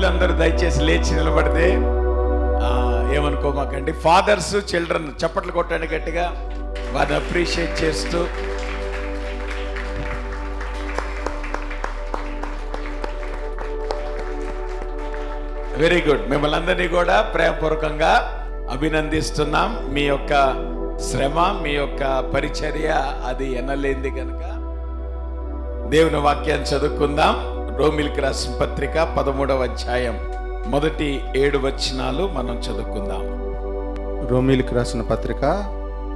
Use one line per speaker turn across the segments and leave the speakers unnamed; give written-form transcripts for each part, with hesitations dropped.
తల్లులందరూ దయచేసి లేచి నిలబడితే ఏమనుకోమాకండి. ఫాదర్స్ చిల్డ్రన్ చప్పట్లు కొట్టండి గట్టిగా, వారిని అప్రిషియేట్ చేస్తూ. Very good. మిమ్మల్ని అందరినీ కూడా ప్రేమపూర్వకంగా అభినందిస్తున్నాం. మీ యొక్క శ్రమ, మీ యొక్క పరిచర్య అది ఎన్నలేంది కనుక దేవుని వాక్యాన్ని చదువుకుందాం. రోమిలికి రాసిన పత్రిక 13వ అధ్యాయం మొదటి 7 వచనాలు మనం చదువుకుందాం.
రోమిలికి రాసిన పత్రిక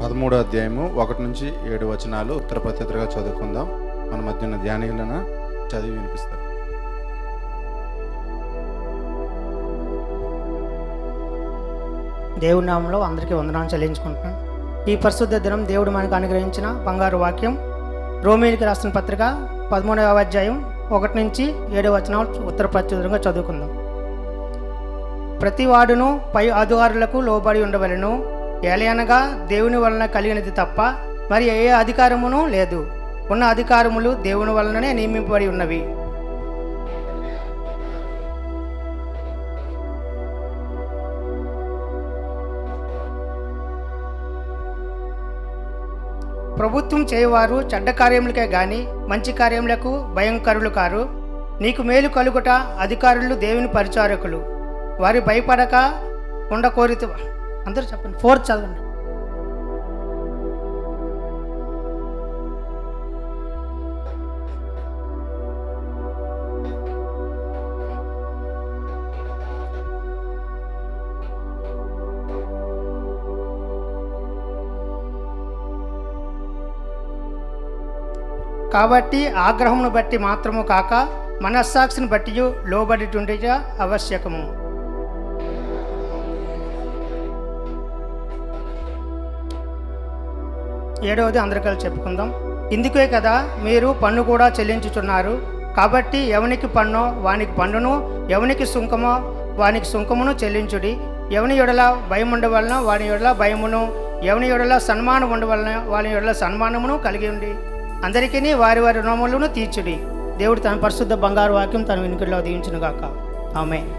13వ అధ్యాయము 1 నుంచి 7 వచనాలు ఉత్తర ప్రత్యుత్తరగా చదువుకుందాం. మన మధ్యన ధ్యానీయులను చదివి వినిపిస్తారు.
దేవుడి నామంలో అందరికీ వందనాలు చెల్లించుకుంటున్నాను. ఈ పరిశుద్ధ దినం దేవుడు మనకు అనుగ్రహించిన బంగారు వాక్యం రోమిలికి రాసిన పత్రిక 13వ అధ్యాయం 1 నుంచి 7 వచనాలు ఉత్తర ప్రత్యుత్తరంగా చదువుకుందాం. ప్రతి వాడును పై అధికారులకు లోబడి ఉండవలెను, ఏలయనగా దేవుని వలన కలిగినది తప్ప మరి ఏ అధికారమును లేదు. ఉన్న అధికారములు దేవుని వలననే నియమింపబడి ఉన్నవి. ప్రభుత్వం చేయవారు చెడ్డ కార్యములకే గాని మంచి కార్యములకు భయంకరులు కారు. నీకు మేలు కలుగుట అధికారులు దేవుని పరిచారకులు, వారి భయపడక ఉండకోరిత. అందరూ చెప్పండి, 4 చదవండి. కాబట్టి ఆగ్రహమును బట్టి మాత్రము కాక మనస్సాక్షిని బట్టి లోబడిటుండేట ఆవశ్యకము. ఏడవది అందరూ కలిసి చెప్పుకుందాం. ఇందుకే కదా మీరు పన్ను కూడా చెల్లించుచున్నారు. కాబట్టి ఎవనికి పన్నో వానికి పన్నును, ఎవనికి సుంకమో వానికి సుంకమును చెల్లించుడి. ఎవని ఎడల భయం ఉండవలన వాని ఎడల భయమును, ఎవని ఎడల సన్మానం ఉండవలన వాని ఎడల సన్మానమును కలిగి ఉండి అందరికీ వారి వారి రుణములను తీర్చుడి. దేవుడు తన పరిశుద్ధ బంగారు వాక్యం తన వెనుకల్లో దీవించునుగాక. ఆమేన్.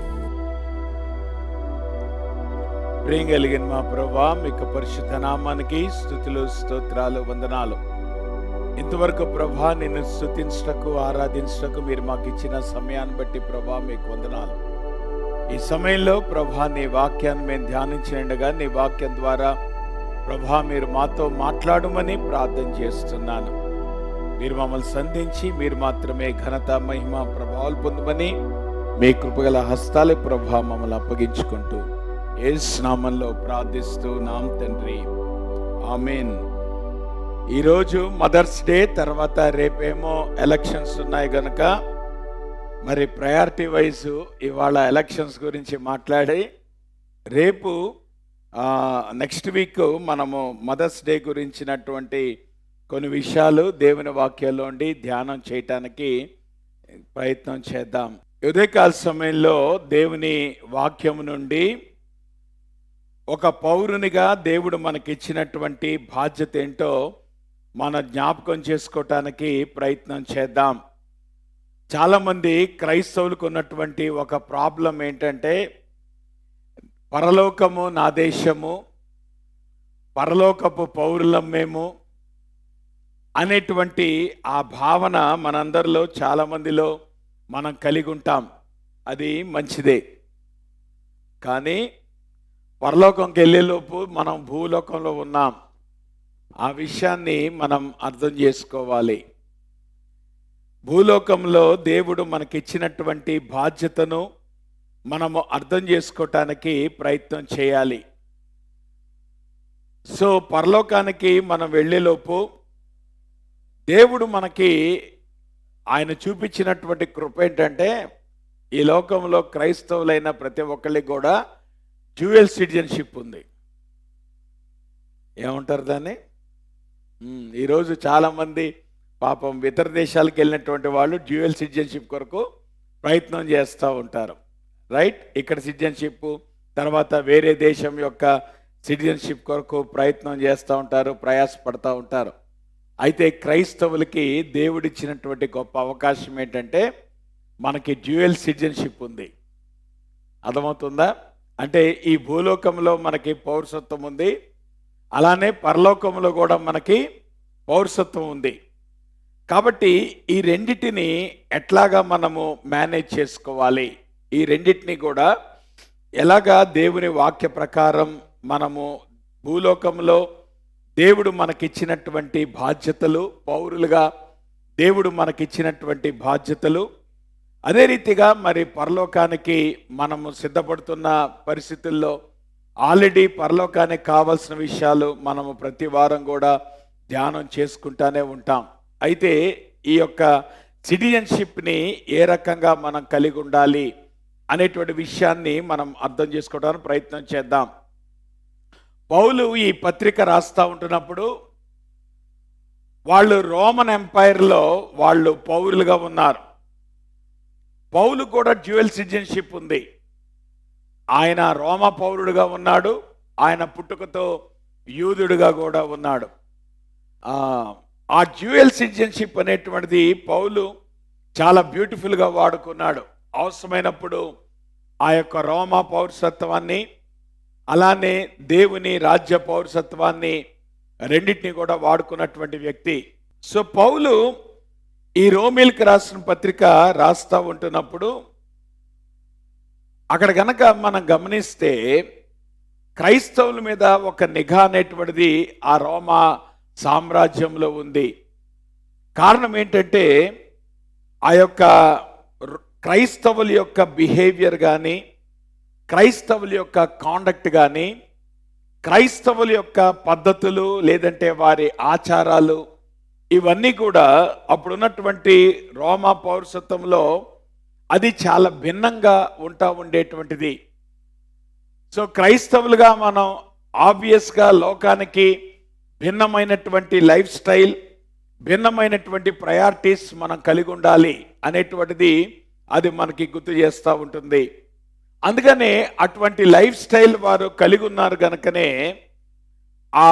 ప్రేమ కలిగిన మా ప్రభువా, మీకు పరిశుద్ధ నామానికి స్తుతులు, స్తోత్రాలు, వందనాలు. ఇంతవరకు ప్రభా నిన్ను స్తుతించటకు, ఆరాధించటకు మీరు మాకు ఇచ్చిన సమయాన్ని బట్టి ప్రభా మీకు వందనాలు. ఈ సమయంలో ప్రభా నీ వాక్యాన్ని మేము ధ్యానించినగా నీ వాక్యం ద్వారా ప్రభా మీరు మాతో మాట్లాడమని ప్రార్థన చేస్తున్నాను. మీరు మమ్మల్ని సంధించి మీరు మాత్రమే ఘనత, మహిమ, ప్రభావాలు పొందమని మీ కృపగల హస్తాల ప్రభా మమ్మల్ని అప్పగించుకుంటూ యేసు నామంలో ప్రార్థిస్తూ నామ తండ్రి, ఆమేన్. ఈరోజు మదర్స్ డే, తర్వాత రేపేమో ఎలక్షన్స్ ఉన్నాయి కనుక మరి ప్రయారిటీ వైజ్ ఇవాళ ఎలక్షన్స్ గురించి మాట్లాడి రేపు నెక్స్ట్ వీక్ మనము మదర్స్ డే గురించినటువంటి కొన్ని విషయాలు దేవుని వాక్యాల్లోండి ధ్యానం చేయటానికి ప్రయత్నం చేద్దాం. ఉదయకాల సమయంలో దేవుని వాక్యము నుండి ఒక పౌరునిగా దేవుడు మనకిచ్చినటువంటి బాధ్యత ఏంటో మన జ్ఞాపకం చేసుకోవటానికి ప్రయత్నం చేద్దాం. చాలామంది క్రైస్తవులకు ఉన్నటువంటి ఒక ప్రాబ్లం ఏంటంటే పరలోకము నా దేశము, పరలోకపు పౌరులం మేము అనేటువంటి ఆ భావన మనందరిలో చాలామందిలో మనం కలిగి ఉంటాం. అది మంచిదే, కానీ పరలోకంకి వెళ్ళేలోపు మనం భూలోకంలో ఉన్నాం. ఆ విషయాన్ని మనం అర్థం చేసుకోవాలి. భూలోకంలో దేవుడు మనకిచ్చినటువంటి బాధ్యతను మనము అర్థం చేసుకోవటానికి ప్రయత్నం చేయాలి. సో పరలోకానికి మనం వెళ్ళేలోపు దేవుడు మనకి ఆయన చూపించినటువంటి కృప ఏంటంటే ఈ లోకంలో క్రైస్తవులైన ప్రతి ఒక్కరికి కూడా డ్యూయల్ సిటిజన్షిప్ ఉంది. ఏమంటారు దాన్ని? ఈరోజు చాలామంది పాపం ఇతర దేశాలకు వెళ్ళినటువంటి వాళ్ళు డ్యూయల్ సిటిజన్షిప్ కొరకు ప్రయత్నం చేస్తూ ఉంటారు. రైట్, ఇక్కడ సిటిజన్షిప్, తర్వాత వేరే దేశం యొక్క సిటిజన్షిప్ కొరకు ప్రయత్నం చేస్తూ ఉంటారు, ప్రయాసపడుతూ ఉంటారు. అయితే క్రైస్తవులకి దేవుడిచ్చినటువంటి గొప్ప అవకాశం ఏంటంటే మనకి డ్యూయల్ సిటిజన్షిప్ ఉంది. అర్థమవుతుందా? అంటే ఈ భూలోకంలో మనకి పౌరసత్వం ఉంది, అలానే పరలోకంలో కూడా మనకి పౌరసత్వం ఉంది. కాబట్టి ఈ రెండిటిని ఎట్లాగా మనము మేనేజ్ చేసుకోవాలి, ఈ రెండిటిని కూడా ఎలాగా దేవుని వాక్య ప్రకారం మనము భూలోకంలో దేవుడు మనకిచ్చినటువంటి బాధ్యతలు, పౌరులుగా దేవుడు మనకిచ్చినటువంటి బాధ్యతలు, అదే రీతిగా మరి పరలోకానికి మనము సిద్ధపడుతున్న పరిస్థితుల్లో ఆల్రెడీ పరలోకానికి కావాల్సిన విషయాలు మనము ప్రతి వారం కూడా ధ్యానం చేసుకుంటానే ఉంటాం. అయితే ఈ యొక్క సిటిజన్షిప్ని ఏ రకంగా మనం కలిగి ఉండాలి అనేటువంటి విషయాన్ని మనం అర్థం చేసుకోవడానికి ప్రయత్నం చేద్దాం. పౌలు ఈ పత్రిక రాస్తూ ఉంటున్నప్పుడు వాళ్ళు రోమన్ ఎంపైర్లో వాళ్ళు పౌరులుగా ఉన్నారు. పౌలు కూడా డ్యూయల్ సిటిజన్షిప్ ఉంది. ఆయన రోమా పౌరుడుగా ఉన్నాడు, ఆయన పుట్టుకతో యూదుడుగా కూడా ఉన్నాడు. ఆ డ్యూయల్ సిటిజన్షిప్ అనేటువంటిది పౌలు చాలా బ్యూటిఫుల్గా వాడుకున్నాడు. అవసరమైనప్పుడు ఆ యొక్క రోమా పౌరసత్వాన్ని, అలానే దేవుని రాజ్య పౌరసత్వాన్ని రెండింటిని కూడా వాడుకున్నటువంటి వ్యక్తి. సో పౌలు ఈ రోమీలకు రాసిన పత్రిక రాస్తూ ఉంటున్నప్పుడు అక్కడ గనక మనం గమనిస్తే క్రైస్తవుల మీద ఒక నిఘా అనేటువంటిది ఆ రోమా సామ్రాజ్యంలో ఉంది. కారణం ఏంటంటే ఆ యొక్క క్రైస్తవుల యొక్క బిహేవియర్ కానీ, క్రైస్తవుల యొక్క కాండక్ట్ కానీ, క్రైస్తవుల యొక్క పద్ధతులు లేదంటే వారి ఆచారాలు, ఇవన్నీ కూడా అప్పుడున్నటువంటి రోమా పౌరసత్వంలో అది చాలా భిన్నంగా ఉండేటువంటిది. సో క్రైస్తవులుగా మనం ఆబ్వియస్గా లోకానికి భిన్నమైనటువంటి లైఫ్ స్టైల్, భిన్నమైనటువంటి ప్రయారిటీస్ మనం కలిగి ఉండాలి అనేటువంటిది అది మనకి గుర్తు చేస్తూ ఉంటుంది. అందుకనే అటువంటి లైఫ్ స్టైల్ వారు కలిగి ఉన్నారు కనుకనే ఆ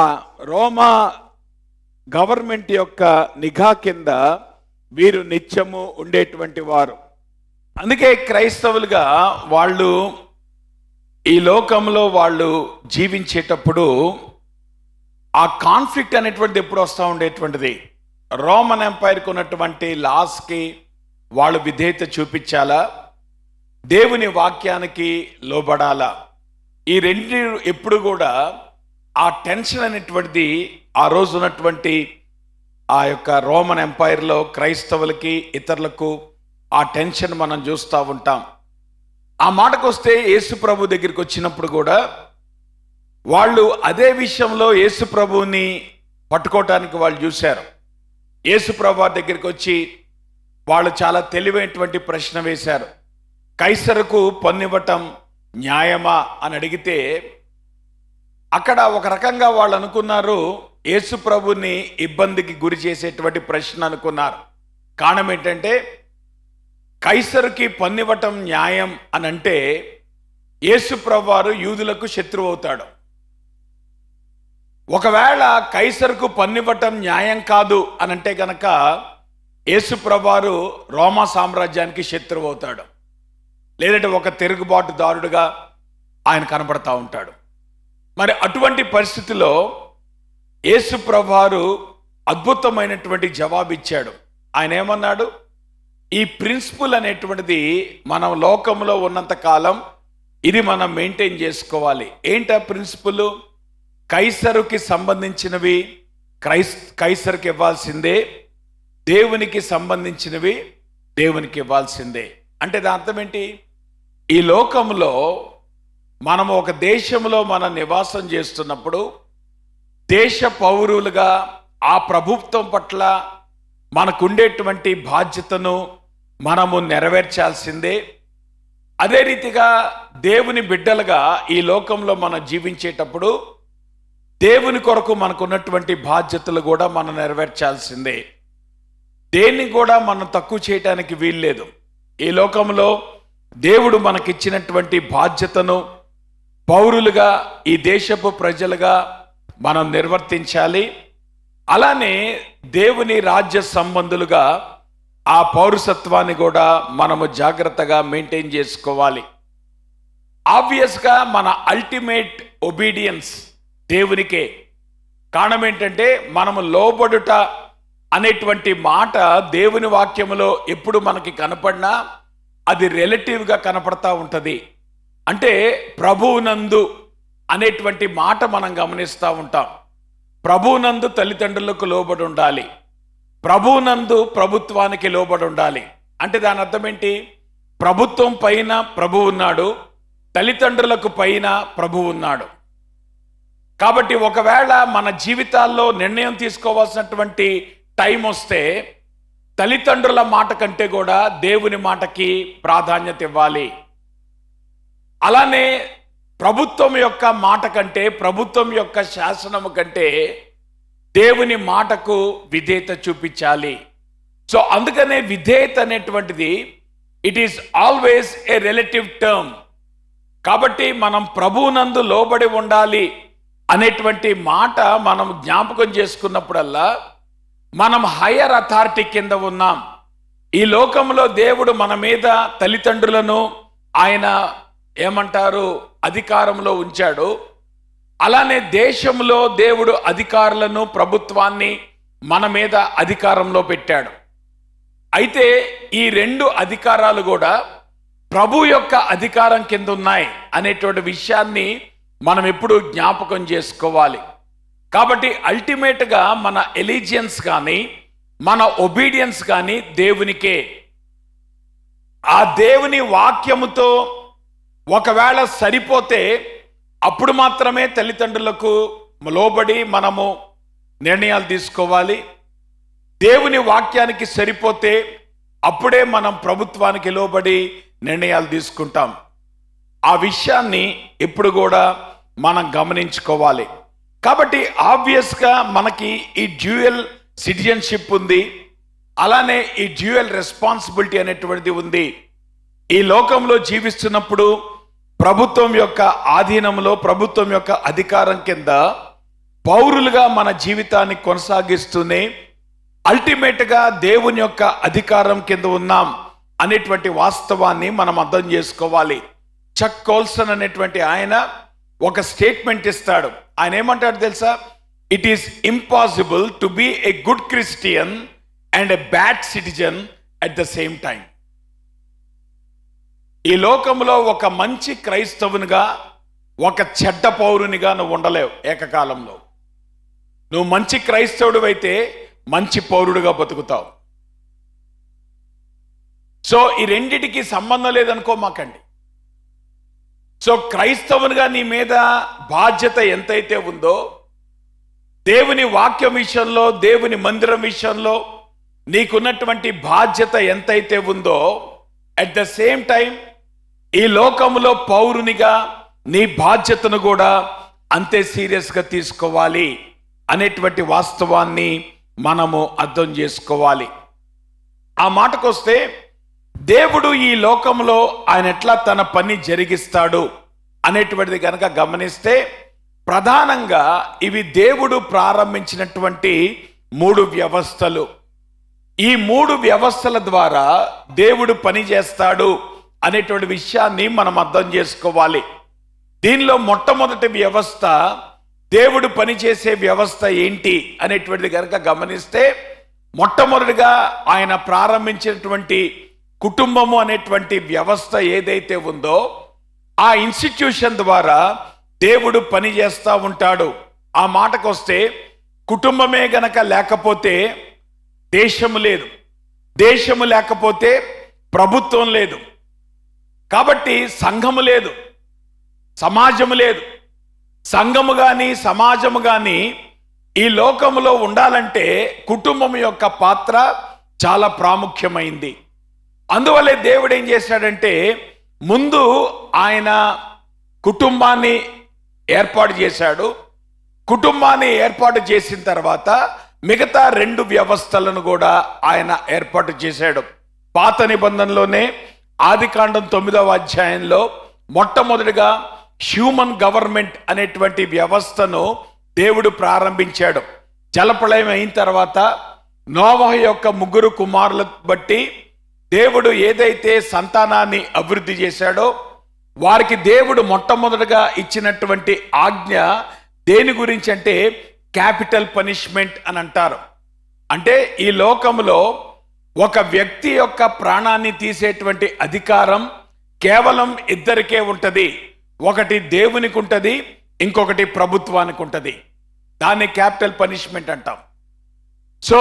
రోమా గవర్నమెంట్ యొక్క నిఘా కింద వీరు నిత్యము ఉండేటువంటి వారు. అందుకే క్రైస్తవులుగా వాళ్ళు ఈ లోకంలో వాళ్ళు జీవించేటప్పుడు ఆ కాన్ఫ్లిక్ట్ అనేటువంటిది ఎప్పుడు వస్తూ ఉండేటువంటిది. రోమన్ ఎంపైర్కి ఉన్నటువంటి లాస్కి వాళ్ళు విధేయత చూపించాలా, దేవుని వాక్యానికి లోబడాలా, ఈ రెండు ఎప్పుడు కూడా ఆ టెన్షన్ అనేటువంటిది ఆ రోజు ఉన్నటువంటి ఆ యొక్క రోమన్ ఎంపైర్లో క్రైస్తవులకి ఇతరులకు ఆ టెన్షన్ మనం చూస్తూ ఉంటాం. ఆ మాటకు వస్తే యేసు ప్రభు దగ్గరికి వచ్చినప్పుడు కూడా వాళ్ళు అదే విషయంలో యేసు ప్రభువుని పట్టుకోవటానికి వాళ్ళు చూశారు. యేసు ప్రభు దగ్గరికి వచ్చి వాళ్ళు చాలా తెలివైనటువంటి ప్రశ్న వేశారు. కైసరుకు పన్నివ్వటం న్యాయమా అని అడిగితే అక్కడ ఒక రకంగా వాళ్ళు అనుకున్నారు యేసు ప్రభుని ఇబ్బందికి గురి చేసేటువంటి ప్రశ్న అనుకున్నారు. కారణం ఏంటంటే కైసరుకి పన్నివ్వటం న్యాయం అని అంటే యేసు ప్రభు వారు యూదులకు శత్రువు అవుతాడు. ఒకవేళ కైసరుకు పన్నివ్వటం న్యాయం కాదు అని అంటే గనక యేసు ప్రభు వారు రోమా సామ్రాజ్యానికి శత్రువు అవుతాడు, లేదంటే ఒక తిరుగుబాటుదారుడుగా ఆయన కనబడతా ఉంటాడు. మరి అటువంటి పరిస్థితిలో యేసు ప్రభు వారు అద్భుతమైనటువంటి జవాబు ఇచ్చాడు. ఆయన ఏమన్నాడు, ఈ ప్రిన్సిపల్ అనేటువంటిది మనం లోకంలో ఉన్నంత కాలం ఇది మనం మెయింటైన్ చేసుకోవాలి. ఏంటా ప్రిన్సిపల్? కైసరుకి సంబంధించినవి కైసరుకి ఇవ్వాల్సిందే, దేవునికి సంబంధించినవి దేవునికి ఇవ్వాల్సిందే. అంటే దాని అర్థం ఏంటి? ఈ లోకంలో మనము ఒక దేశంలో మనం నివాసం చేస్తున్నప్పుడు దేశ పౌరులుగా ఆ ప్రభుత్వం పట్ల మనకుండేటువంటి బాధ్యతను మనము నెరవేర్చాల్సిందే. అదే రీతిగా దేవుని బిడ్డలుగా ఈ లోకంలో మనం జీవించేటప్పుడు దేవుని కొరకు మనకున్నటువంటి బాధ్యతలు కూడా మనం నెరవేర్చాల్సిందే. దేన్ని కూడా మనం తక్కువ చేయటానికి వీల్లేదు. ఈ లోకంలో దేవుడు మనకిచ్చినటువంటి బాధ్యతను పౌరులుగా ఈ దేశపు ప్రజలుగా మనం నిర్వర్తించాలి. అలానే దేవుని రాజ్య సంబంధులుగా ఆ పౌరసత్వాన్ని కూడా మనము జాగ్రత్తగా మెయింటైన్ చేసుకోవాలి. ఆబ్వియస్గా మన అల్టిమేట్ ఒబీడియన్స్ దేవునికే. కారణం ఏంటంటే మనము లోబడుట అనేటువంటి మాట దేవుని వాక్యములో ఎప్పుడు మనకి కనపడినా అది రిలేటివ్గా కనపడతా ఉంటుంది. అంటే ప్రభువునందు అనేటువంటి మాట మనం గమనిస్తూ ఉంటాం. ప్రభువునందు తల్లిదండ్రులకు లోబడి ఉండాలి, ప్రభువునందు ప్రభుత్వానికి లోబడి ఉండాలి. అంటే దాని అర్థం ఏంటి? ప్రభుత్వం పైన ప్రభువు ఉన్నాడు, తల్లిదండ్రులకు పైన ప్రభువు ఉన్నాడు. కాబట్టి ఒకవేళ మన జీవితాల్లో నిర్ణయం తీసుకోవాల్సినటువంటి టైం వస్తే తల్లిదండ్రుల మాట కంటే కూడా దేవుని మాటకి ప్రాధాన్యత ఇవ్వాలి. అలానే ప్రభుత్వం యొక్క మాట కంటే, ప్రభుత్వం యొక్క శాసనము కంటే దేవుని మాటకు విధేయత చూపించాలి. సో అందుకనే విధేయత అనేటువంటిది it is always a relative term. కాబట్టి మనం ప్రభువునందు లోబడి ఉండాలి అనేటువంటి మాట మనం జ్ఞాపకం చేసుకున్నప్పుడల్లా మనం హయ్యర్ అథారిటీ కింద ఉన్నాం. ఈ లోకంలో దేవుడు మన మీద తల్లిదండ్రులను ఆయన ఏమంటారు అధికారంలో ఉంచాడు. అలానే దేశంలో దేవుడు అధికారులను, ప్రభుత్వాన్ని మన మీద అధికారంలో పెట్టాడు. అయితే ఈ రెండు అధికారాలు కూడా ప్రభు యొక్క అధికారం కింద ఉన్నాయి అనేటువంటి విషయాన్ని మనం ఎప్పుడు జ్ఞాపకం చేసుకోవాలి. కాబట్టి అల్టిమేట్గా మన ఎలిజియన్స్ కానీ మన ఒబీడియన్స్ కానీ దేవునికే. ఆ దేవుని వాక్యముతో ఒకవేళ సరిపోతే అప్పుడు మాత్రమే తల్లిదండ్రులకు లోబడి మనము నిర్ణయాలు తీసుకోవాలి. దేవుని వాక్యానికి సరిపోతే అప్పుడే మనం ప్రభుత్వానికి లోబడి నిర్ణయాలు తీసుకుంటాం. ఆ విషయాన్ని ఎప్పుడు కూడా మనం గమనించుకోవాలి. కాబట్టి ఆబ్వియస్గా మనకి ఈ డ్యూయల్ సిటిజన్షిప్ ఉంది, అలానే ఈ డ్యూయల్ రెస్పాన్సిబిలిటీ అనేటువంటిది ఉంది. ఈ లోకంలో జీవిస్తున్నప్పుడు ప్రభుత్వం యొక్క ఆధీనంలో, ప్రభుత్వం యొక్క అధికారం కింద పౌరులుగా మన జీవితాన్ని కొనసాగిస్తూనే అల్టిమేట్గా దేవుని యొక్క అధికారం కింద ఉన్నాం అనేటువంటి వాస్తవాన్ని మనం అర్థం చేసుకోవాలి. చక్ కోల్సన్ అనేటువంటి ఆయన ఒక స్టేట్మెంట్ ఇస్తాడు. ఆయన ఏమంటాడు తెలుసా? It is impossible to be a good Christian and a bad citizen at the same time. ఈ లోకంలో ఒక మంచి క్రైస్తవునిగా, ఒక చెడ్డ పౌరునిగా నువ్వు ఉండలేవు ఏకకాలంలో. నువ్వు మంచి క్రైస్తవుడు అయితే మంచి పౌరుడుగా బతుకుతావు. సో ఈ రెండిటికి సంబంధం లేదనుకోమాకండి. సో క్రైస్తవునిగా నీ మీద బాధ్యత ఎంతైతే ఉందో, దేవుని వాక్యం విషయంలో, దేవుని మందిరం విషయంలో నీకున్నటువంటి బాధ్యత ఎంతైతే ఉందో, అట్ ద సేమ్ టైం ఈ లోకంలో పౌరునిగా నీ బాధ్యతను కూడా అంతే సీరియస్గా తీసుకోవాలి అనేటువంటి వాస్తవాన్ని మనము అర్థం చేసుకోవాలి. ఆ మాటకొస్తే దేవుడు ఈ లోకంలో ఆయన ఎట్లా తన పని జరిగిస్తాడు అనేటువంటిది కనుక గమనిస్తే ప్రధానంగా ఇవి దేవుడు ప్రారంభించినటువంటి 3 వ్యవస్థలు. ఈ 3 వ్యవస్థల ద్వారా దేవుడు పని చేస్తాడు అనేటువంటి విషయాన్ని మనం అర్థం చేసుకోవాలి. దీనిలో మొట్టమొదటి వ్యవస్థ, దేవుడు పనిచేసే వ్యవస్థ ఏంటి అనేటువంటిది కనుక గమనిస్తే మొట్టమొదటిగా ఆయన ప్రారంభించినటువంటి కుటుంబము అనేటువంటి వ్యవస్థ ఏదైతే ఉందో ఆ ఇన్స్టిట్యూషన్ ద్వారా దేవుడు పని చేస్తూ ఉంటాడు. ఆ మాటకొస్తే కుటుంబమే గనక లేకపోతే దేశము లేదు, దేశము లేకపోతే ప్రభుత్వం లేదు, కాబట్టి సంఘము లేదు, సమాజము లేదు. సంఘము కానీ సమాజము కానీ ఈ లోకములో ఉండాలంటే కుటుంబం యొక్క పాత్ర చాలా ప్రాముఖ్యమైంది. అందువల్లే దేవుడు ఏం చేశాడంటే ముందు ఆయన కుటుంబాన్ని ఏర్పాటు చేశాడు. కుటుంబాన్ని ఏర్పాటు చేసిన తర్వాత మిగతా 2 వ్యవస్థలను కూడా ఆయన ఏర్పాటు చేశాడు. పాత నిబంధనలోనే ఆదికాండం 9వ అధ్యాయంలో మొట్టమొదటిగా హ్యూమన్ గవర్నమెంట్ అనేటువంటి వ్యవస్థను దేవుడు ప్రారంభించాడు. జలప్రళయం అయిన తర్వాత నోవహు యొక్క 3 కుమారులను బట్టి దేవుడు ఏదైతే సంతానాన్ని అభివృద్ధి చేశాడో వారికి దేవుడు మొట్టమొదటగా ఇచ్చినటువంటి ఆజ్ఞ దేని గురించి అంటే క్యాపిటల్ పనిష్మెంట్ అని అంటారు. అంటే ఈ లోకంలో ఒక వ్యక్తి యొక్క ప్రాణాన్ని తీసేటువంటి అధికారం కేవలం ఇద్దరికే ఉంటుంది. ఒకటి దేవునికి ఉంటుంది, ఇంకొకటి ప్రభుత్వానికి ఉంటుంది. దాన్ని క్యాపిటల్ పనిష్మెంట్ అంటాం. సో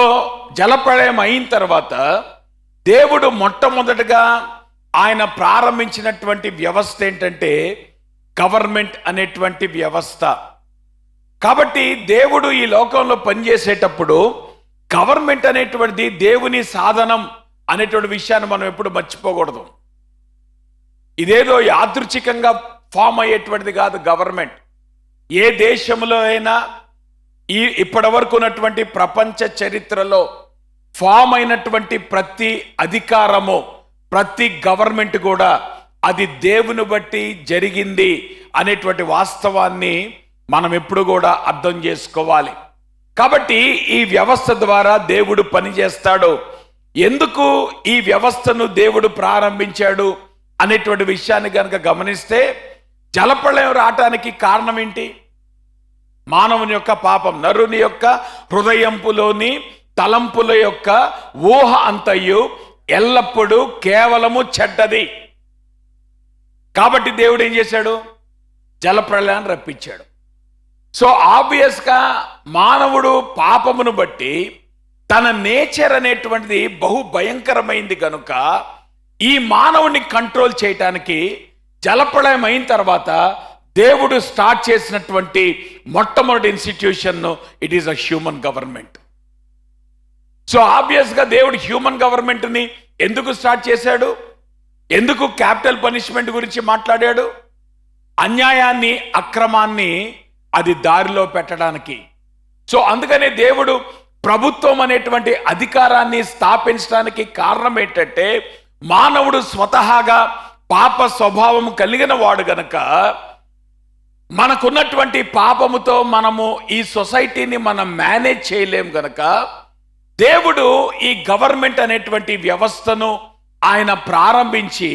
జలప్రళయం అయిన తర్వాత దేవుడు మొట్టమొదటగా ఆయన ప్రారంభించినటువంటి వ్యవస్థ ఏంటంటే గవర్నమెంట్ అనేటువంటి వ్యవస్థ. కాబట్టి దేవుడు ఈ లోకంలో పనిచేసేటప్పుడు గవర్నమెంట్ అనేటువంటిది దేవుని సాధనం అనేటువంటి విషయాన్ని మనం ఎప్పుడు మర్చిపోకూడదు. ఇదేదో యాదృచ్ఛికంగా ఫామ్ అయ్యేటువంటిది కాదు. గవర్నమెంట్ ఏ దేశంలో అయినా ఇప్పటి వరకు ఉన్నటువంటి ప్రపంచ చరిత్రలో ఫామ్ అయినటువంటి ప్రతి అధికారము, ప్రతి గవర్నమెంట్ కూడా అది దేవుని బట్టి జరిగింది అనేటువంటి వాస్తవాన్ని మనం ఎప్పుడు కూడా అర్థం చేసుకోవాలి. కాబట్టి ఈ వ్యవస్థ ద్వారా దేవుడు పనిచేస్తాడు. ఎందుకు ఈ వ్యవస్థను దేవుడు ప్రారంభించాడు అనేటువంటి విషయాన్ని కనుక గమనిస్తే జలప్రళయం రావటానికి కారణం ఏంటి? మానవుని యొక్క పాపం. నరుని యొక్క హృదయంపులోని తలంపుల యొక్క ఊహ అంతయు ఎల్లప్పుడూ కేవలము చెడ్డది. కాబట్టి దేవుడు ఏం చేశాడు? జలప్రళయాన్ని రప్పించాడు. సో ఆబ్వియస్గా మానవుడు పాపమును బట్టి తన నేచర్ అనేటువంటిది బహు భయంకరమైంది కనుక ఈ మానవుని కంట్రోల్ చేయటానికి జలప్రళయం అయిన తర్వాత దేవుడు స్టార్ట్ చేసినటువంటి మొట్టమొదటి institution it is a human government. So ఆబ్వియస్గా దేవుడు హ్యూమన్ గవర్నమెంట్ని ఎందుకు స్టార్ట్ చేశాడు? ఎందుకు క్యాపిటల్ పనిష్మెంట్ గురించి మాట్లాడాడు? అన్యాయాన్ని, అక్రమాన్ని అది దారిలో పెట్టడానికి. సో అందుకనే దేవుడు ప్రభుత్వం అనేటువంటి అధికారాన్ని స్థాపించడానికి కారణం ఏంటంటే మానవుడు స్వతహాగా పాప స్వభావం కలిగిన వాడు గనక మనకున్నటువంటి పాపముతో మనము ఈ సొసైటీని మనం మేనేజ్ చేయలేం గనక దేవుడు ఈ గవర్నమెంట్ అనేటువంటి వ్యవస్థను ఆయన ప్రారంభించి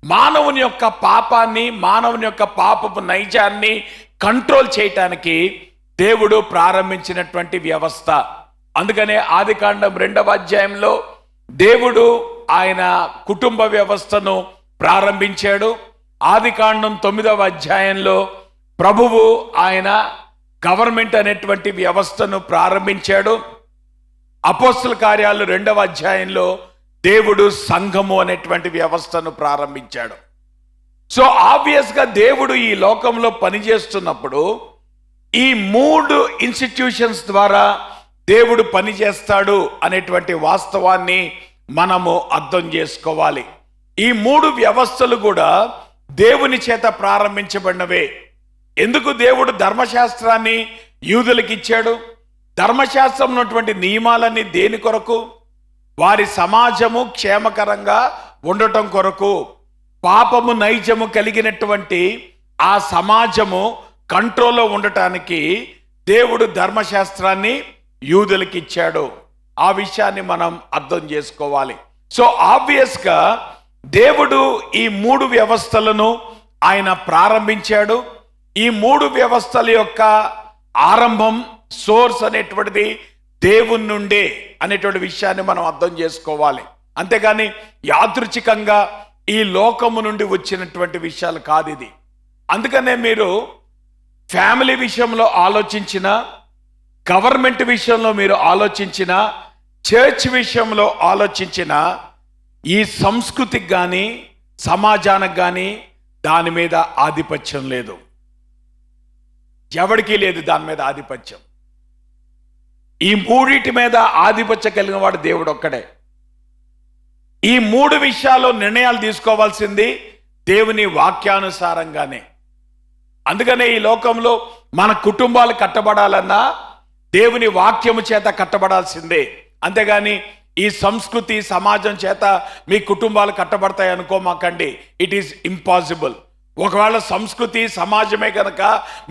మానవుని యొక్క పాపాన్ని, మానవుని యొక్క పాపపు నైజాన్ని కంట్రోల్ చేయటానికి దేవుడు ప్రారంభించినటువంటి వ్యవస్థ. అందుకనే ఆదికాండం 2వ అధ్యాయంలో దేవుడు ఆయన కుటుంబ వ్యవస్థను ప్రారంభించాడు. ఆదికాండం 9వ అధ్యాయంలో ప్రభువు ఆయన గవర్నమెంట్ అనేటువంటి వ్యవస్థను ప్రారంభించాడు. అపోస్తల కార్యాలు 2వ అధ్యాయంలో దేవుడు సంఘము అనేటువంటి వ్యవస్థను ప్రారంభించాడు. సో ఆబ్వియస్గా దేవుడు ఈ లోకంలో పనిచేస్తున్నప్పుడు ఈ 3 ఇన్స్టిట్యూషన్స్ ద్వారా దేవుడు పనిచేస్తాడు అనేటువంటి వాస్తవాన్ని మనము అర్థం చేసుకోవాలి. ఈ 3 వ్యవస్థలు కూడా దేవుని చేత ప్రారంభించబడినవే. ఎందుకు దేవుడు ధర్మశాస్త్రాన్ని యూదులకు ఇచ్చాడు? ధర్మశాస్త్రం ఉన్నటువంటి నియమాలన్నీ దేని కొరకు? వారి సమాజము క్షేమకరంగా ఉండటం కొరకు. పాపము నైజము కలిగినటువంటి ఆ సమాజము కంట్రోల్లో ఉండటానికి దేవుడు ధర్మశాస్త్రాన్ని యూదులకు ఇచ్చాడు. ఆ విషయాన్ని మనం అర్థం చేసుకోవాలి. సో ఆబ్వియస్గా దేవుడు ఈ 3 వ్యవస్థలను ఆయన ప్రారంభించాడు. ఈ 3 వ్యవస్థల యొక్క ఆరంభం, సోర్స్ అనేటువంటిది దేవుని నుండే అనేటువంటి విషయాన్ని మనం అర్థం చేసుకోవాలి. అంతేగాని యాదృచ్ఛికంగా ఈ లోకము నుండి వచ్చినటువంటి విషయాలు కాదు ఇది. అందుకనే మీరు ఫ్యామిలీ విషయంలో ఆలోచించిన, గవర్నమెంట్ విషయంలో మీరు ఆలోచించిన, చర్చ్ విషయంలో ఆలోచించిన ఈ సంస్కృతికి కానీ సమాజానికి కానీ దాని మీద ఆధిపత్యం లేదు. ఎవరికీ లేదు దాని మీద ఆధిపత్యం. ఈ 3 మీద ఆధిపత్యం కలిగిన వాడు దేవుడు ఒక్కడే. ఈ 3 విషయాల్లో నిర్ణయాలు తీసుకోవాల్సింది దేవుని వాక్యానుసారంగానే. అందుకనే ఈ లోకంలో మన కుటుంబాలు కట్టబడాలన్నా దేవుని వాక్యము చేత కట్టబడాల్సిందే. అంతేగాని ఈ సంస్కృతి సమాజం చేత మీ కుటుంబాలు కట్టబడతాయి అనుకోమాకండి. It is impossible. ఒకవేళ సంస్కృతి సమాజమే కనుక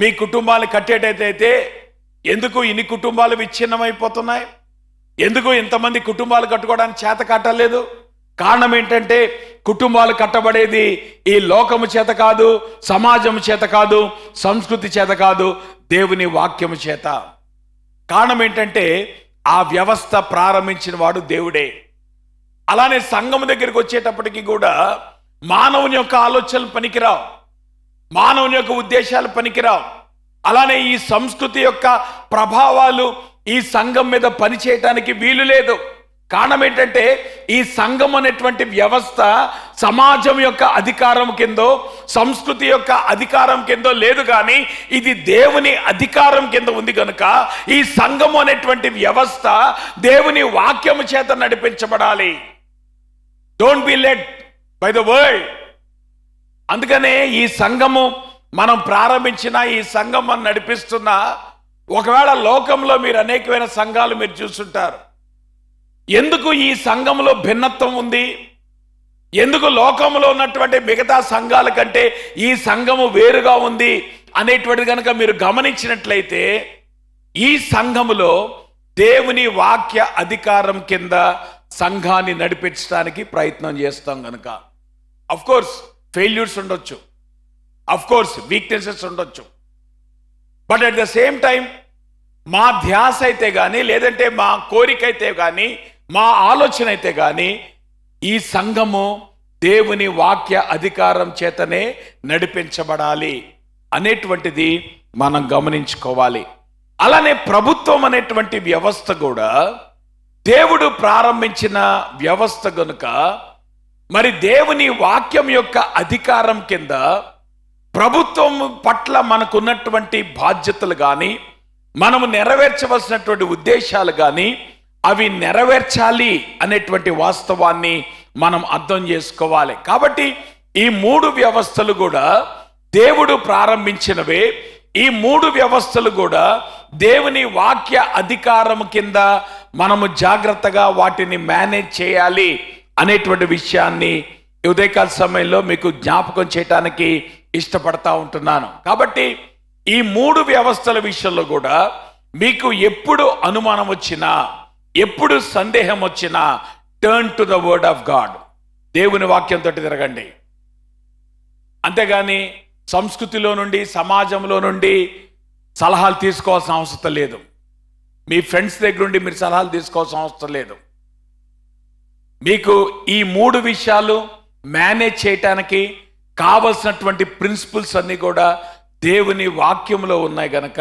మీ కుటుంబాలు కట్టేటైతే ఎందుకు ఇన్ని కుటుంబాలు విచ్ఛిన్నమైపోతున్నాయి? ఎందుకు ఇంతమంది కుటుంబాలు కట్టుకోవడానికి చేత కట్టలేదు? కారణం ఏంటంటే కుటుంబాలు కట్టబడేది ఈ లోకము చేత కాదు, సమాజము చేత కాదు, సంస్కృతి చేత కాదు, దేవుని వాక్యము చేత. కారణం ఏంటంటే ఆ వ్యవస్థ ప్రారంభించిన వాడు దేవుడే. అలానే సంఘం దగ్గరికి వచ్చేటప్పటికి కూడా మానవుని యొక్క ఆలోచనలు పనికిరావు, మానవుని యొక్క ఉద్దేశాలు పనికిరావు. అలానే ఈ సంస్కృతి యొక్క ప్రభావాలు ఈ సంఘం మీద పనిచేయటానికి వీలు లేదు. కారణం ఏంటంటే ఈ సంఘం అనేటువంటి వ్యవస్థ సమాజం యొక్క అధికారం కిందో, సంస్కృతి యొక్క అధికారం కిందో లేదు, కానీ ఇది దేవుని అధికారం కింద ఉంది కనుక ఈ సంఘం అనేటువంటి వ్యవస్థ దేవుని వాక్యము చేత నడిపించబడాలి. Don't be led by the world. అందుకనే ఈ సంఘము మనం ప్రారంభించిన, ఈ సంఘం మనం నడిపిస్తున్న, ఒకవేళ లోకంలో మీరు అనేకమైన సంఘాలు మీరు చూస్తుంటారు. ఎందుకు ఈ సంఘంలో భిన్నత్వం ఉంది, ఎందుకు లోకంలో ఉన్నటువంటి మిగతా సంఘాల కంటే ఈ సంఘము వేరుగా ఉంది అనేటువంటిది కనుక మీరు గమనించినట్లయితే, ఈ సంఘములో దేవుని వాక్య అధికారం కింద సంఘాన్ని నడిపించడానికి ప్రయత్నం చేస్తాం కనుక అఫ్ కోర్స్ ఫెయిల్యూర్స్ ఉండొచ్చు, అఫ్ కోర్స్ వీక్నెసెస్ ఉండొచ్చు, but at the same time మా ధ్యాస అయితే కానీ, లేదంటే మా కోరిక అయితే కానీ, మా ఆలోచన అయితే కానీ ఈ సంఘము దేవుని వాక్య అధికారం చేతనే నడిపించబడాలి అనేటువంటిది మనం గమనించుకోవాలి. అలానే ప్రభుత్వం అనేటువంటి వ్యవస్థ కూడా దేవుడు ప్రారంభించిన వ్యవస్థ గనుక మరి దేవుని వాక్యం యొక్క అధికారం కింద ప్రభుత్వం పట్ల మనకున్నటువంటి బాధ్యతలు కానీ, మనము నెరవేర్చవలసినటువంటి ఉద్దేశాలు కానీ అవి నెరవేర్చాలి అనేటువంటి వాస్తవాన్ని మనం అర్థం చేసుకోవాలి. కాబట్టి ఈ మూడు వ్యవస్థలు కూడా దేవుడు ప్రారంభించినవే. ఈ మూడు వ్యవస్థలు కూడా దేవుని వాక్య అధికారం కింద మనము జాగ్రత్తగా వాటిని మేనేజ్ చేయాలి అనేటువంటి విషయాన్ని ఉదయకాల సమయంలో మీకు జ్ఞాపకం చేయడానికి ఇష్టపడతా ఉంటున్నాను. కాబట్టి ఈ మూడు వ్యవస్థల విషయంలో కూడా మీకు ఎప్పుడు అనుమానం వచ్చినా, ఎప్పుడు సందేహం వచ్చినా, turn to the word of God, దేవుని వాక్యంతో తిరగండి. అంతేగాని సంస్కృతిలో నుండి, సమాజంలో నుండి సలహాలు తీసుకోవాల్సిన అవసరం లేదు. మీ ఫ్రెండ్స్ దగ్గర నుండి మీరు సలహాలు తీసుకోవాల్సిన అవసరం లేదు. మీకు ఈ మూడు విషయాలు మేనేజ్ చేయటానికి కావలసినటువంటి ప్రిన్సిపల్స్ అన్నీ కూడా దేవుని వాక్యంలో ఉన్నాయి గనక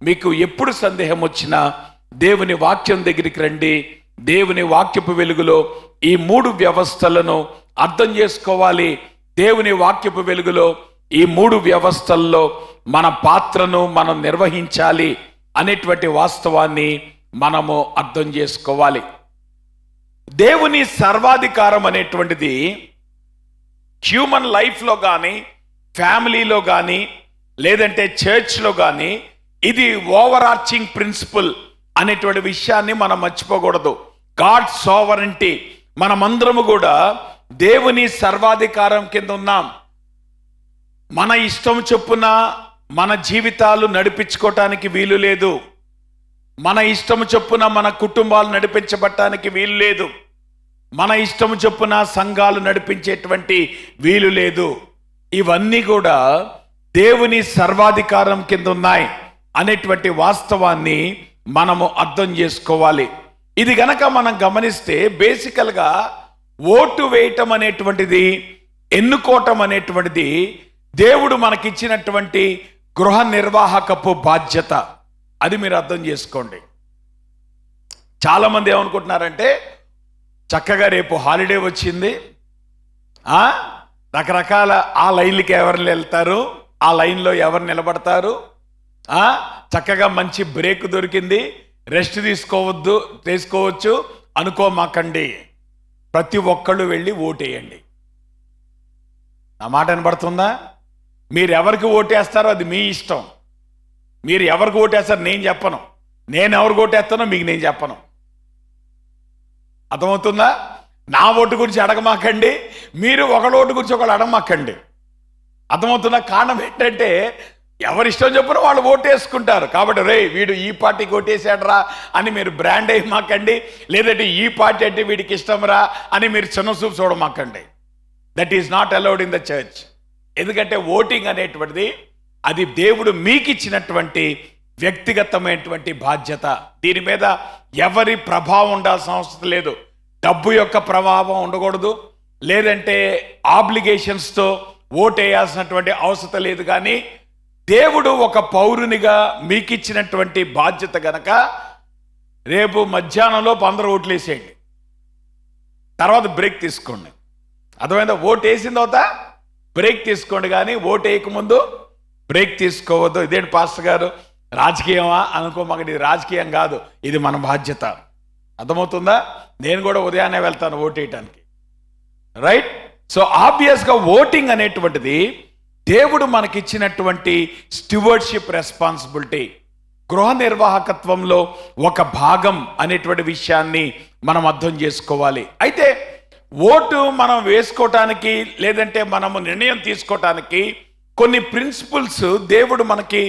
మీకు ఎప్పుడు సందేహం వచ్చినా దేవుని వాక్యం దగ్గరికి రండి. దేవుని వాక్యపు వెలుగులో ఈ మూడు వ్యవస్థలను అర్థం చేసుకోవాలి. దేవుని వాక్యపు వెలుగులో ఈ మూడు వ్యవస్థల్లో మన పాత్రను మనం నిర్వహించాలి అనేటువంటి వాస్తవాన్ని మనము అర్థం చేసుకోవాలి. దేవుని సర్వాధికారం అనేటువంటిది హ్యూమన్ లైఫ్లో కానీ, ఫ్యామిలీలో కానీ, లేదంటే చర్చ్లో కానీ ఇది ఓవర్ ఆర్చింగ్ ప్రిన్సిపల్ అనేటువంటి విషయాన్ని మనం మర్చిపోకూడదు. గాడ్ సోవరెంటీ, మనమందరము కూడా దేవుని సర్వాధికారం కింద ఉన్నాం. మన ఇష్టం చొప్పున మన జీవితాలు నడిపించుకోవటానికి వీలు లేదు. మన ఇష్టం చొప్పున మన కుటుంబాలు నడిపించబడటానికి వీలు లేదు. మన ఇష్టం చొప్పున సంఘాలు నడిపించేటువంటి వీలు లేదు. ఇవన్నీ కూడా దేవుని సర్వాధికారం కింద ఉన్నాయి అనేటువంటి వాస్తవాన్ని మనము అర్థం చేసుకోవాలి. ఇది గనక మనం గమనిస్తే బేసికల్గా ఓటు వేయటం అనేటువంటిది, ఎన్నుకోవటం అనేటువంటిది దేవుడు మనకిచ్చినటువంటి గృహ నిర్వాహకపు బాధ్యత. అది మీరు అర్థం చేసుకోండి. చాలామంది ఏమనుకుంటున్నారంటే చక్కగా రేపు హాలిడే వచ్చింది, రకరకాల ఆ లైన్లకి ఎవరు వెళ్తారు, ఆ లైన్లో ఎవరు నిలబడతారు, చక్కగా మంచి బ్రేక్ దొరికింది, రెస్ట్ తీసుకోవచ్చు అనుకోమాకండి. ప్రతి ఒక్కళ్ళు వెళ్ళి ఓటేయండి. నా మాట వినబడుతుందా? మీరు ఎవరికి ఓటేస్తారో అది మీ ఇష్టం. మీరు ఎవరికి ఓటేస్తారో నేను చెప్పను. నేను ఎవరికి ఓటేస్తానో మీకు నేను చెప్పను. అర్థమవుతుందా? నా ఓటు గురించి అడగమాకండి, మీరు ఒకళ్ళ ఓటు గురించి ఒకళ్ళు అడగమాకండి. అర్థమవుతుందా? కారణం ఏంటంటే ఎవరిష్టం చొప్పున వాళ్ళు ఓటేసుకుంటారు. కాబట్టి రే వీడు ఈ పార్టీకి ఓటేసాడరా అని మీరు బ్రాండ్ అయ్యమాకండి, లేదంటే ఈ పార్టీ అంటే వీడికి ఇష్టం రా అని మీరు చిన్న చూపు చూడమాకండి. That is not allowed in the church. ఎందుకంటే ఓటింగ్ అనేటువంటిది అది దేవుడు మీకు ఇచ్చినటువంటి వ్యక్తిగతమైనటువంటి బాధ్యత. దీని మీద ఎవరి ప్రభావం ఉండాల్సిన అవసరం లేదు. డబ్బు యొక్క ప్రభావం ఉండకూడదు, లేదంటే ఆబ్లిగేషన్స్తో ఓటు వేయాల్సినటువంటి అవసరం లేదు. కానీ దేవుడు ఒక పౌరునిగా మీకు ఇచ్చినటువంటి బాధ్యత గనక రేపు మధ్యాహ్నంలో 15 ఓట్లు వేసేయండి, తర్వాత బ్రేక్ తీసుకోండి. అర్థమైందా? ఓటు వేసిన తర్వాత బ్రేక్ తీసుకోండి, కానీ ఓటు వేయకముందు బ్రేక్ తీసుకోవద్దు. ఇదేంటి పాస్టర్ గారు రాజకీయమా అనుకోమాకండి, ఇది రాజకీయం కాదు, ఇది మన బాధ్యత. అర్థమవుతుందా? నేను కూడా ఉదయాన్నే వెళ్తాను ఓటు వేయటానికి, రైట్? సో ఆబ్వియస్గా ఓటింగ్ అనేటువంటిది దేవుడు మనకిచ్చినటువంటి స్టివర్డ్షిప్ రెస్పాన్సిబిలిటీ, గృహ నిర్వాహకత్వంలో ఒక భాగం అనేటువంటి విషయాన్ని మనం అర్థం చేసుకోవాలి. అయితే ఓటు మనం వేసుకోవటానికి లేదంటే మనము నిర్ణయం తీసుకోవటానికి కొన్ని ప్రిన్సిపల్స్ దేవుడు మనకి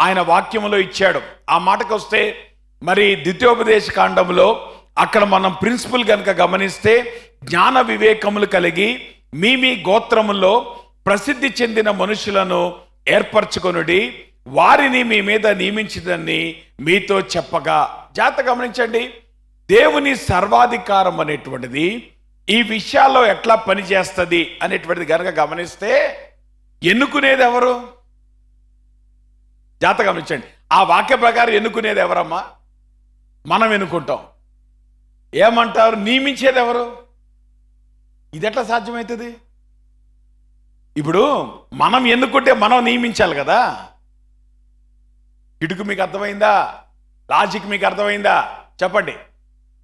ఆయన వాక్యంలో ఇచ్చాడు. ఆ మాటకు వస్తే మరి ద్వితీయోపదేశ కాండంలో అక్కడ మనం ప్రిన్సిపల్ కనుక గమనిస్తే, జ్ఞాన వివేకములు కలిగి మీ మీ గోత్రములో ప్రసిద్ధి చెందిన మనుషులను ఏర్పరచుకొనుడి, వారిని మీ మీద నియమించిందని మీతో చెప్పగా. జాగ్రత్త గమనించండి, దేవుని సర్వాధికారం అనేటువంటిది ఈ విషయాల్లో ఎట్లా పనిచేస్తుంది అనేటువంటిది కనుక గమనిస్తే, ఎన్నుకునేది ఎవరు? జాగ్రత్త గమనించండి. ఆ వాక్య ప్రకారం ఎన్నుకునేది ఎవరమ్మా? మనం ఎన్నుకుంటాం. ఏమంటారు? నియమించేది ఎవరు? ఇది ఎట్లా సాధ్యమవుతుంది? ఇప్పుడు మనం ఎన్నుకుంటే మనం నియమించాలి కదా. ఇటుకు మీకు అర్థమైందా? లాజిక్ మీకు అర్థమైందా? చెప్పండి.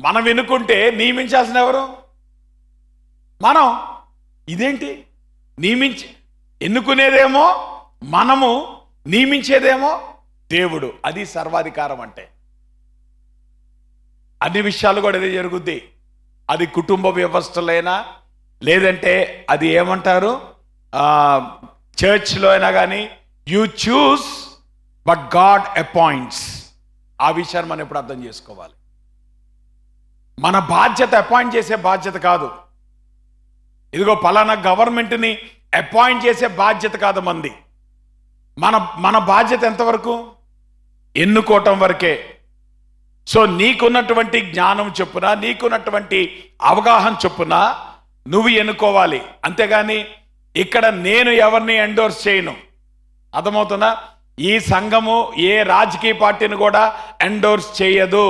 మనం ఎన్నుకుంటే నియమించాల్సిన ఎవరు? మనం. ఇదేంటి? ఎన్నుకునేదేమో మనము, నియమించేదేమో దేవుడు. అది సర్వాధికారం అంటే. అన్ని విషయాలు కూడా ఇది జరుగుద్ది. అది కుటుంబ వ్యవస్థలైనా, లేదంటే అది ఏమంటారు చర్చ్లో అయినా కానీ, you choose but God appoints. ఆ విషయాన్ని మనం ఎప్పుడు అర్థం చేసుకోవాలి. మన బాధ్యత అపాయింట్ చేసే బాధ్యత కాదు. ఇదిగో పలానా గవర్నమెంట్ని అపాయింట్ చేసే బాధ్యత కాదు మంది. మన బాధ్యత ఎంతవరకు? ఎన్నుకోవటం వరకే. సో నీకున్నటువంటి జ్ఞానం చొప్పున, నీకున్నటువంటి అవగాహన చొప్పున నువ్వు ఎన్నుకోవాలి. అంతేగాని ఇక్కడ నేను ఎవరిని ఎండోర్స్ చేయను. అర్థమవుతుందా? ఈ సంఘము ఏ రాజకీయ పార్టీని కూడా ఎండోర్స్ చేయదు.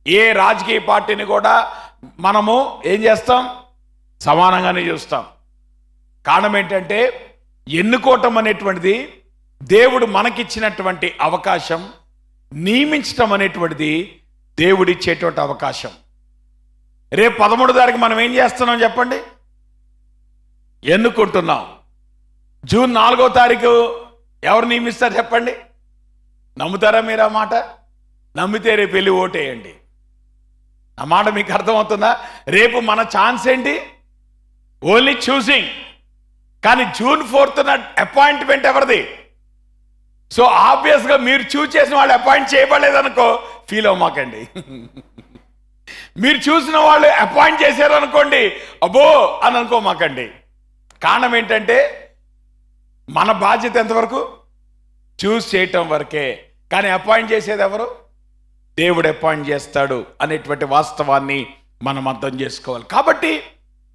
ఏ రాజకీయ పార్టీని కూడా మనము ఏం చేస్తాం? సమానంగానే చూస్తాం. కారణం ఏంటంటే, ఎన్నుకోవటం అనేటువంటిది దేవుడు మనకిచ్చినటువంటి అవకాశం, నియమించటం అనేటువంటిది దేవుడిచ్చేటువంటి అవకాశం. రేపు 13 తారీఖు మనం ఏం చేస్తున్నాం చెప్పండి? ఎన్నుకుంటున్నాం. జూన్ 4వ తారీఖు ఎవరు నియమిస్తారు చెప్పండి? నమ్ముతారా మీరు ఆ మాట? నమ్మితే రేపు వెళ్ళి ఓటేయండి. ఆ మాట మీకు అర్థమవుతుందా? రేపు మన ఛాన్స్ ఏంటి? Only choosing. కానీ జూన్ 4న అపాయింట్మెంట్ ఎవరిది? సో ఆబ్వియస్గా మీరు చూస్ చేసిన వాళ్ళు అపాయింట్ చేయబడలేదనుకో, ఫీల్ అవ్వమాకండి. మీరు చూసిన వాళ్ళు అపాయింట్ చేశారు అనుకోండి, అబ్బో అని అనుకోమాకండి. కారణం ఏంటంటే, మన బాధ్యత ఎంతవరకు? చూస్ చేయటం వరకే. కానీ అపాయింట్ చేసేది ఎవరు? దేవుడు అపాయింట్ చేస్తాడు అనేటువంటి వాస్తవాన్ని మనం అర్థం చేసుకోవాలి. కాబట్టి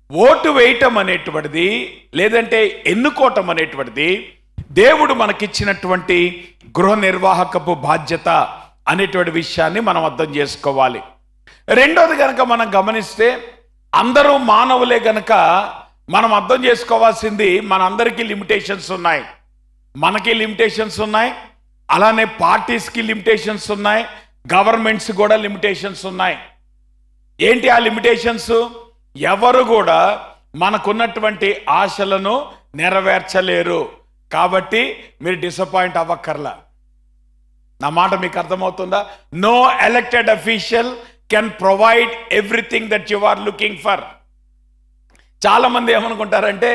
ఓటు వేయటం అనేటువంటిది, లేదంటే ఎన్నుకోవటం అనేటువంటిది దేవుడు మనకిచ్చినటువంటి గృహ నిర్వాహకపు బాధ్యత అనేటువంటి విషయాన్ని మనం అర్థం చేసుకోవాలి. రెండోది కనుక మనం గమనిస్తే, అందరూ మానవులే గనక మనం అర్థం చేసుకోవాల్సింది, మనందరికీ లిమిటేషన్స్ ఉన్నాయి. మనకి లిమిటేషన్స్ ఉన్నాయి, అలానే పార్టీస్కి లిమిటేషన్స్ ఉన్నాయి, గవర్నమెంట్స్ కూడా లిమిటేషన్స్ ఉన్నాయి. ఏంటి ఆ లిమిటేషన్స్? ఎవరు కూడా మనకున్నటువంటి ఆశలను నెరవేర్చలేరు. కాబట్టి మీరు డిసప్పాయింట్ అవ్వక్కర్లా. నా మాట మీకు అర్థమవుతుందా? No elected official can provide everything that you are looking for. చాలా మంది ఏమనుకుంటారంటే,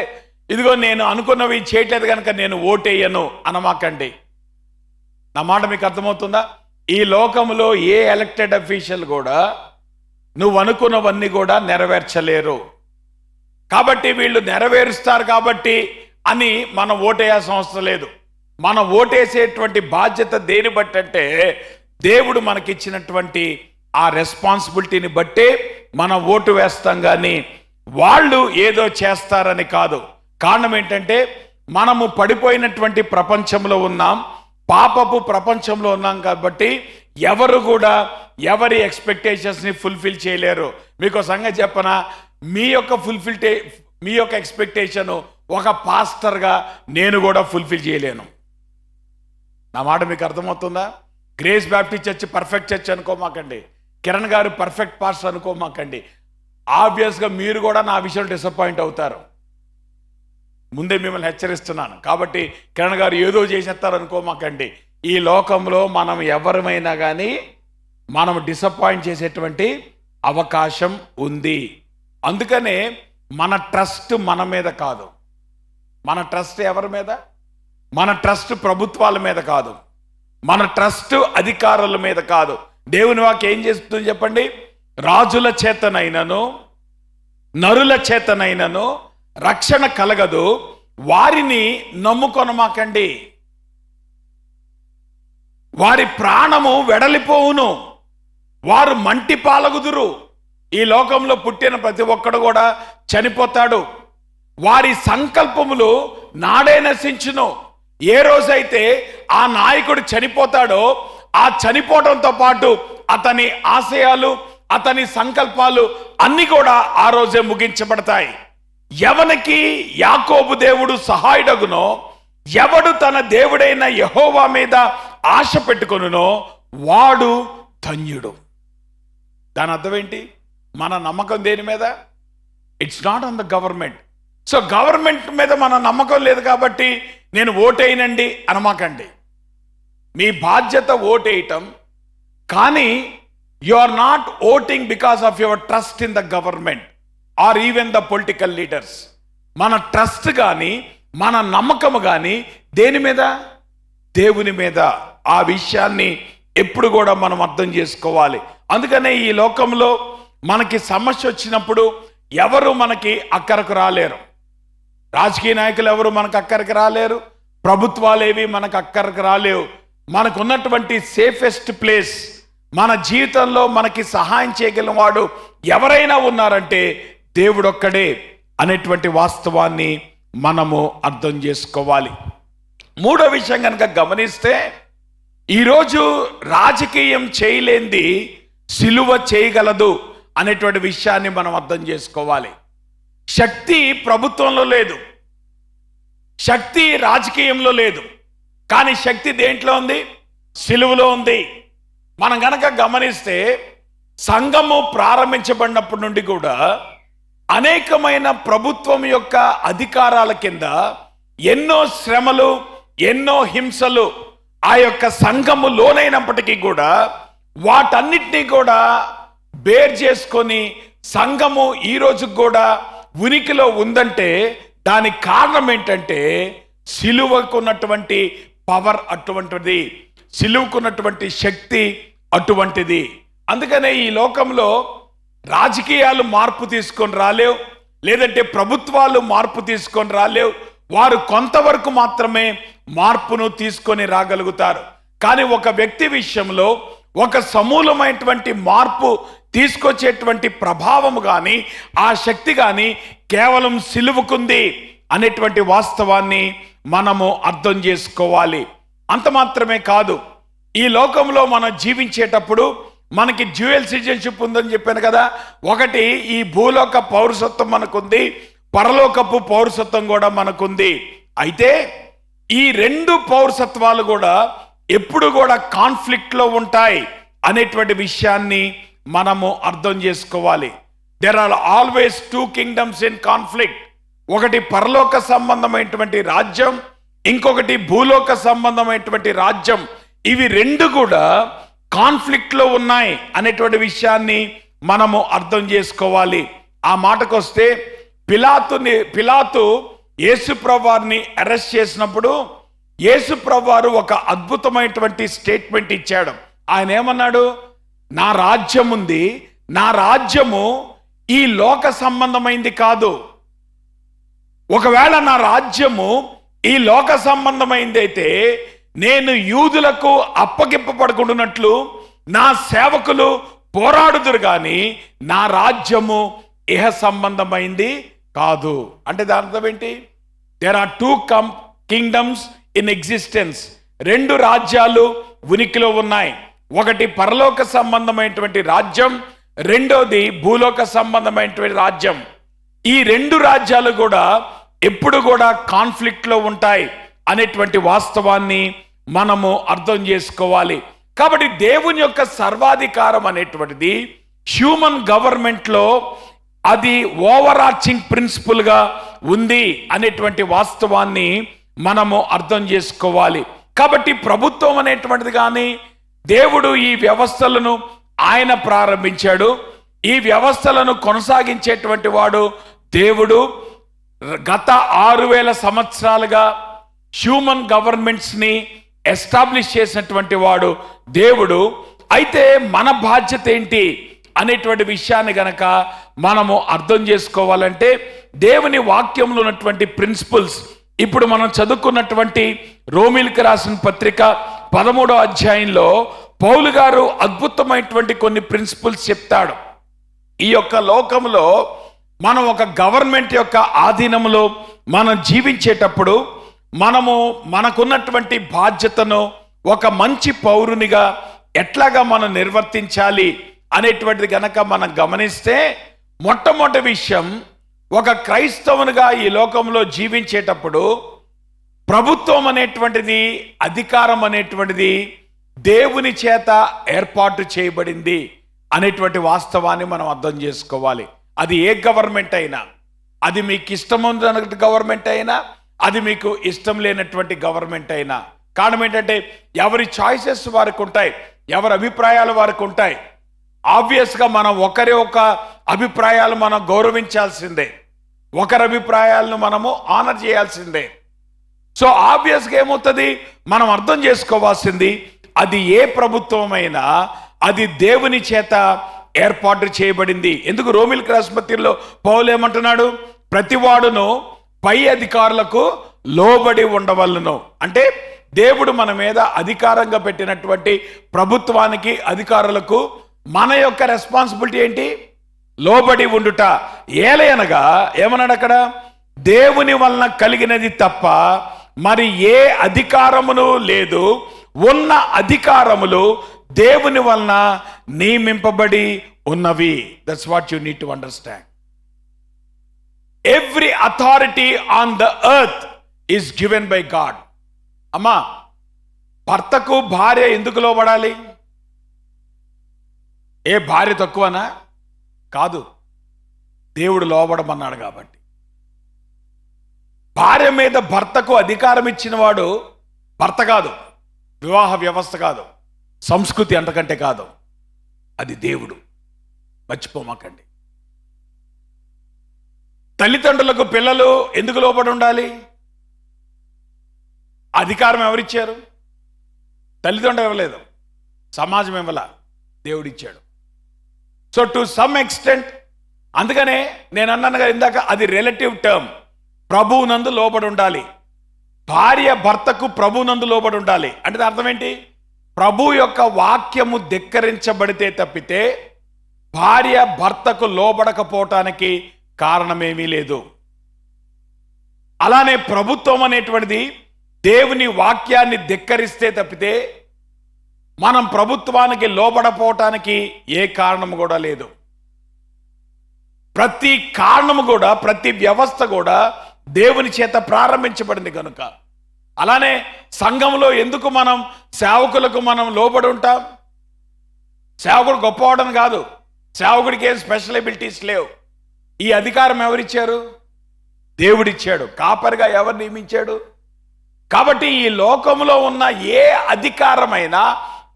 ఇదిగో నేను అనుకున్నవి చేయట్లేదు కనుక నేను ఓటేయను అనమాకండి. నా మాట మీకు అర్థమవుతుందా? ఈ లోకంలో ఏ ఎలక్టెడ్ అఫీషియల్ కూడా నువ్వు అనుకున్నవన్నీ కూడా నెరవేర్చలేరు. కాబట్టి వీళ్ళు నెరవేరుస్తారు కాబట్టి అని మనం ఓటేయాల్సిన అవసరం లేదు. మనం ఓటేసేటువంటి బాధ్యత దేని బట్టి అంటే దేవుడు మనకిచ్చినటువంటి ఆ రెస్పాన్సిబిలిటీని బట్టే మనం ఓటు వేస్తాం, కానీ వాళ్ళు ఏదో చేస్తారని కాదు. కారణం ఏంటంటే మనము పడిపోయినటువంటి ప్రపంచంలో ఉన్నాం, పాపపు ప్రపంచంలో ఉన్నాం. కాబట్టి ఎవరు కూడా ఎవరి ఎక్స్పెక్టేషన్స్ని ఫుల్ఫిల్ చేయలేరు. మీకు సంగతి చెప్పనా, మీ యొక్క ఎక్స్పెక్టేషన్ ఒక పాస్టర్గా నేను కూడా ఫుల్ఫిల్ చేయలేను. నా మాట మీకు అర్థమవుతుందా? Grace Baptist Church perfect church అనుకోమాకండి, కిరణ్ గారు పర్ఫెక్ట్ పాస్టర్ అనుకోమాకండి. ఆబ్వియస్గా మీరు కూడా నా విషయంలో డిసప్పాయింట్ అవుతారు. ముందే మిమ్మల్ని హెచ్చరిస్తున్నాను. కాబట్టి కిరణ్ గారు ఏదో చేసేస్తారు అనుకోమాకండి. ఈ లోకంలో మనం ఎవరమైనా కానీ మనం డిసప్పాయింట్ చేసేటువంటి అవకాశం ఉంది. అందుకనే మన ట్రస్ట్ మన మీద కాదు. మన ట్రస్ట్ ఎవరి మీద? మన ట్రస్ట్ ప్రభుత్వాల మీద కాదు, మన ట్రస్ట్ అధికారుల మీద కాదు. దేవుని వాక్యం ఏం చేస్తుంది చెప్పండి? రాజుల చేతనైనను నరుల చేతనైనను రక్షణ కలగదు, వారిని నమ్ముకొనమాకండి. వారి ప్రాణము వెడలిపోవును, వారు మంటి పాలగుదురు. ఈ లోకంలో పుట్టిన ప్రతి ఒక్కడు కూడా చనిపోతాడు. వారి సంకల్పములు నాడే నశించును. ఏ రోజైతే ఆ నాయకుడు చనిపోతాడో ఆ చనిపోవడంతో పాటు అతని ఆశయాలు, అతని సంకల్పాలు అన్ని కూడా ఆ రోజే ముగించబడతాయి. ఎవనికి యాకోబు దేవుడు సహాయుడగునో, ఎవడు తన దేవుడైన యెహోవా మీద ఆశ పెట్టుకొనునో వాడు ధన్యుడు. దాని అర్థం ఏంటి? మన నమ్మకం దేని మీద? It's not on the government. So government మీద మన నమ్మకం లేదు కాబట్టి నేను ఓటేయనండి అనమాకండి. మీ బాధ్యత ఓటేయటం, కానీ you are not voting because of your trust in the government or even the political leaders. మన ట్రస్ట్ కానీ మన నమ్మకము కానీ దేని మీద? దేవుని మీద. ఆ విషయాన్ని ఎప్పుడు కూడా మనం అర్థం చేసుకోవాలి. అందుకనే ఈ లోకంలో మనకి సమస్య వచ్చినప్పుడు ఎవరు మనకి అక్కరకు రాలేరు. రాజకీయ నాయకులు ఎవరు మనకు అక్కరికి రాలేరు, ప్రభుత్వాలు ఏవి మనకు అక్కరికి రాలేవు. మనకు ఉన్నటువంటి సేఫెస్ట్ ప్లేస్, మన జీవితంలో మనకి సహాయం చేయగలిగిన వాడు ఎవరైనా ఉన్నారంటే దేవుడొక్కడే అనేటువంటి వాస్తవాన్ని మనము అర్థం చేసుకోవాలి. మూడో విషయం కనుక గమనిస్తే, ఈరోజు రాజకీయం చేయలేంది సిలువ చేయగలదు అనేటువంటి విషయాన్ని మనం అర్థం చేసుకోవాలి. శక్తి ప్రభుత్వంలో లేదు, శక్తి రాజకీయంలో లేదు, కానీ శక్తి దేంట్లో ఉంది? సిలువలో ఉంది. మనం గనక గమనిస్తే సంఘము ప్రారంభించబడినప్పటి నుండి కూడా అనేకమైన ప్రభుత్వం యొక్క అధికారాల కింద ఎన్నో శ్రమలు, ఎన్నో హింసలు ఆ యొక్క సంఘము లోనైనప్పటికీ కూడా వాటన్నిటినీ కూడా బేర్ చేసుకొని సంఘము ఈ రోజు కూడా ఉనికిలో ఉందంటే దానికి కారణం ఏంటంటే సిలువకున్నటువంటి పవర్ అటువంటిది, సిలువకున్నటువంటి శక్తి అటువంటిది. అందుకనే ఈ లోకంలో రాజకీయాలు మార్పు తీసుకొని రాలేవు, లేదంటే ప్రభుత్వాలు మార్పు తీసుకొని రాలేవు. వారు కొంతవరకు మాత్రమే మార్పును తీసుకొని రాగలుగుతారు. కానీ ఒక వ్యక్తి విషయంలో ఒక సమూలమైనటువంటి మార్పు తీసుకొచ్చేటువంటి ప్రభావం కానీ ఆ శక్తి కానీ కేవలం సిలువకుంది అనేటువంటి వాస్తవాన్ని మనము అర్థం చేసుకోవాలి. అంత మాత్రమే కాదు, ఈ లోకంలో మనం జీవించేటప్పుడు మనకి డ్యూయల్ సిటిజన్షిప్ ఉందని చెప్పాను కదా. ఒకటి, ఈ భూలోక పౌరసత్వం మనకుంది, పరలోకపు పౌరసత్వం కూడా మనకుంది. అయితే ఈ రెండు పౌరసత్వాలు కూడా ఎప్పుడు కూడా కాన్ఫ్లిక్ట్లో ఉంటాయి అనేటువంటి విషయాన్ని మనము అర్థం చేసుకోవాలి. There are always two kingdoms in conflict. ఒకటి పరలోక సంబంధమైనటువంటి రాజ్యం, ఇంకొకటి భూలోక సంబంధమైనటువంటి రాజ్యం. ఇవి రెండు కూడా కాన్ఫ్లిక్ట్లో ఉన్నాయి అనేటువంటి విషయాన్ని మనము అర్థం చేసుకోవాలి. ఆ మాటకొస్తే పిలాతు యేసుప్రభువారిని అరెస్ట్ చేసినప్పుడు యేసు ప్రభువారు ఒక అద్భుతమైనటువంటి స్టేట్మెంట్ ఇచ్చాడు. ఆయన ఏమన్నాడు? నా రాజ్యం ఉంది, నా రాజ్యము ఈ లోక సంబంధమైంది కాదు. ఒకవేళ నా రాజ్యము ఈ లోక సంబంధమైంది అయితే నేను యూదులకు అప్పగింపబడుకుంటున్నట్లు నా సేవకులు పోరాడుదురు గాని నా రాజ్యము ఇహ సంబంధమైంది కాదు. అంటే దాని అర్థం ఏంటి? There are two kingdoms in existence. రెండు రాజ్యాలు ఉనికిలో ఉన్నాయి. ఒకటి పరలోక సంబంధమైనటువంటి రాజ్యం, రెండోది భూలోక సంబంధమైనటువంటి రాజ్యం. ఈ రెండు రాజ్యాలు కూడా ఎప్పుడు కూడా కాన్ఫ్లిక్ట్ లో ఉంటాయి అనేటువంటి వాస్తవాన్ని మనము అర్థం చేసుకోవాలి. కాబట్టి దేవుని యొక్క సర్వాధికారం అనేటువంటిది హ్యూమన్ గవర్నమెంట్ లో అది ఓవర్ ఆర్చింగ్ ప్రిన్సిపల్ గా ఉంది అనేటువంటి వాస్తవాన్ని మనము అర్థం చేసుకోవాలి. కాబట్టి ప్రభుత్వం అనేటువంటిది కానీ, దేవుడు ఈ వ్యవస్థలను ఆయన ప్రారంభించాడు. ఈ వ్యవస్థలను కొనసాగించేటువంటి వాడు దేవుడు. గత 6000 సంవత్సరాలుగా హ్యూమన్ గవర్నమెంట్స్ ని ఎస్టాబ్లిష్ చేసినటువంటి వాడు దేవుడు. అయితే మన బాధ్యత ఏంటి అనేటువంటి విషయాన్ని గనక మనము అర్థం చేసుకోవాలంటే దేవుని వాక్యంలో ఉన్నటువంటి ప్రిన్సిపల్స్, ఇప్పుడు మనం చదువుకున్నటువంటి రోమీలకు రాసిన పత్రిక 13వ అధ్యాయంలో పౌలు గారు అద్భుతమైనటువంటి కొన్ని ప్రిన్సిపల్స్ చెప్తాడు. ఈ యొక్క లోకంలో మనం ఒక గవర్నమెంట్ యొక్క ఆధీనంలో మనం జీవించేటప్పుడు మనకున్నటువంటి బాధ్యతను ఒక మంచి పౌరునిగా ఎట్లాగా మనం నిర్వర్తించాలి అనేటువంటిది గనక మనం గమనిస్తే, మొట్టమొదటి విషయం, ఒక క్రైస్తవునిగా ఈ లోకంలో జీవించేటప్పుడు ప్రభుత్వం అనేటువంటిది, అధికారం అనేటువంటిది దేవుని చేత ఏర్పాటు చేయబడింది అనేటువంటి వాస్తవాన్ని మనం అర్థం చేసుకోవాలి. అది ఏ గవర్నమెంట్ అయినా, అది మీకు ఇష్టం ఉన్నటువంటి గవర్నమెంట్ అయినా, అది మీకు ఇష్టం లేనటువంటి గవర్నమెంట్ అయినా. కారణం ఏంటంటే ఎవరి చాయిసెస్ వారికి ఉంటాయి, ఎవరి అభిప్రాయాలు వారికి ఉంటాయి. ఆబ్వియస్గా మనం ఒకరి ఒక అభిప్రాయాలు మనం గౌరవించాల్సిందే, ఒకరి అభిప్రాయాలను మనము ఆనర్ చేయాల్సిందే. సో ఆబ్వియస్గా ఏమవుతుంది, మనం అర్థం చేసుకోవాల్సింది, అది ఏ ప్రభుత్వమైనా అది దేవుని చేత ఏర్పాటు చేయబడింది. ఎందుకు రోమీలకు రాసిన పత్రికలో పౌలు ఏమంటున్నాడు? ప్రతివాడును పై అధికారులకు లోబడి ఉండవలను. అంటే దేవుడు మన మీద అధికారంగా పెట్టినటువంటి ప్రభుత్వానికి, అధికారులకు మన యొక్క రెస్పాన్సిబిలిటీ ఏంటి? లోబడి ఉండుట. ఏలయనగా ఏమన్నాడు అక్కడ? దేవుని వలన కలిగినది తప్ప మరి ఏ అధికారమును లేదు, ఉన్న అధికారములు దేవుని వలన నియమింపబడి ఉన్నవి. That's what you need to understand. Every authority on the earth is given by God. అమ్మా, భర్తకు భార్య ఎందుకు లోబడాలి? ఏ భార్య తక్కువనా? కాదు, దేవుడు లోబడమన్నాడు కాబట్టి. భార్య మీద భర్తకు అధికారం ఇచ్చిన వాడు భర్త కాదు, వివాహ వ్యవస్థ కాదు, సంస్కృతి అంతకంటే కాదు, అది దేవుడు. మర్చిపోమాకండి. తల్లిదండ్రులకు పిల్లలు ఎందుకు లోబడి ఉండాలి? అధికారం ఎవరిచ్చారు? తల్లిదండ్రులు ఇవ్వలేదు, సమాజం ఇవ్వలా, దేవుడిచ్చాడు. సో టు సమ్ ఎక్స్టెంట్, అందుకనే నేను అన్నానుగా ఇందాక, అది రిలేటివ్ టర్మ్. ప్రభువునందు లోబడి ఉండాలి. భార్య భర్తకు ప్రభువునందు లోబడి ఉండాలి. అంటే దాని అర్థం ఏంటి? ప్రభు యొక్క వాక్యము ధిక్కరించబడితే తప్పితే భార్య భర్తకు లోబడకపోవటానికి కారణమేమీ లేదు. అలానే ప్రభుత్వం అనేటువంటిది దేవుని వాక్యాన్ని ధిక్కరిస్తే తప్పితే మనం ప్రభుత్వానికి లోబడపోవటానికి ఏ కారణం కూడా లేదు. ప్రతి కారణము కూడా, ప్రతి వ్యవస్థ కూడా దేవుని చేత ప్రారంభించబడింది కనుక. అలానే సంఘంలో ఎందుకు మనం సేవకులకు మనం లోబడి ఉంటాం? సేవకుడు గొప్పవాడని కాదు, సేవకుడికి ఏం స్పెషల్ ఎబిలిటీస్ లేవు. ఈ అధికారం ఎవరిచ్చారు? దేవుడిచ్చాడు. కాపరిగా ఎవరు నియమించాడు? కాబట్టి ఈ లోకంలో ఉన్న ఏ అధికారమైనా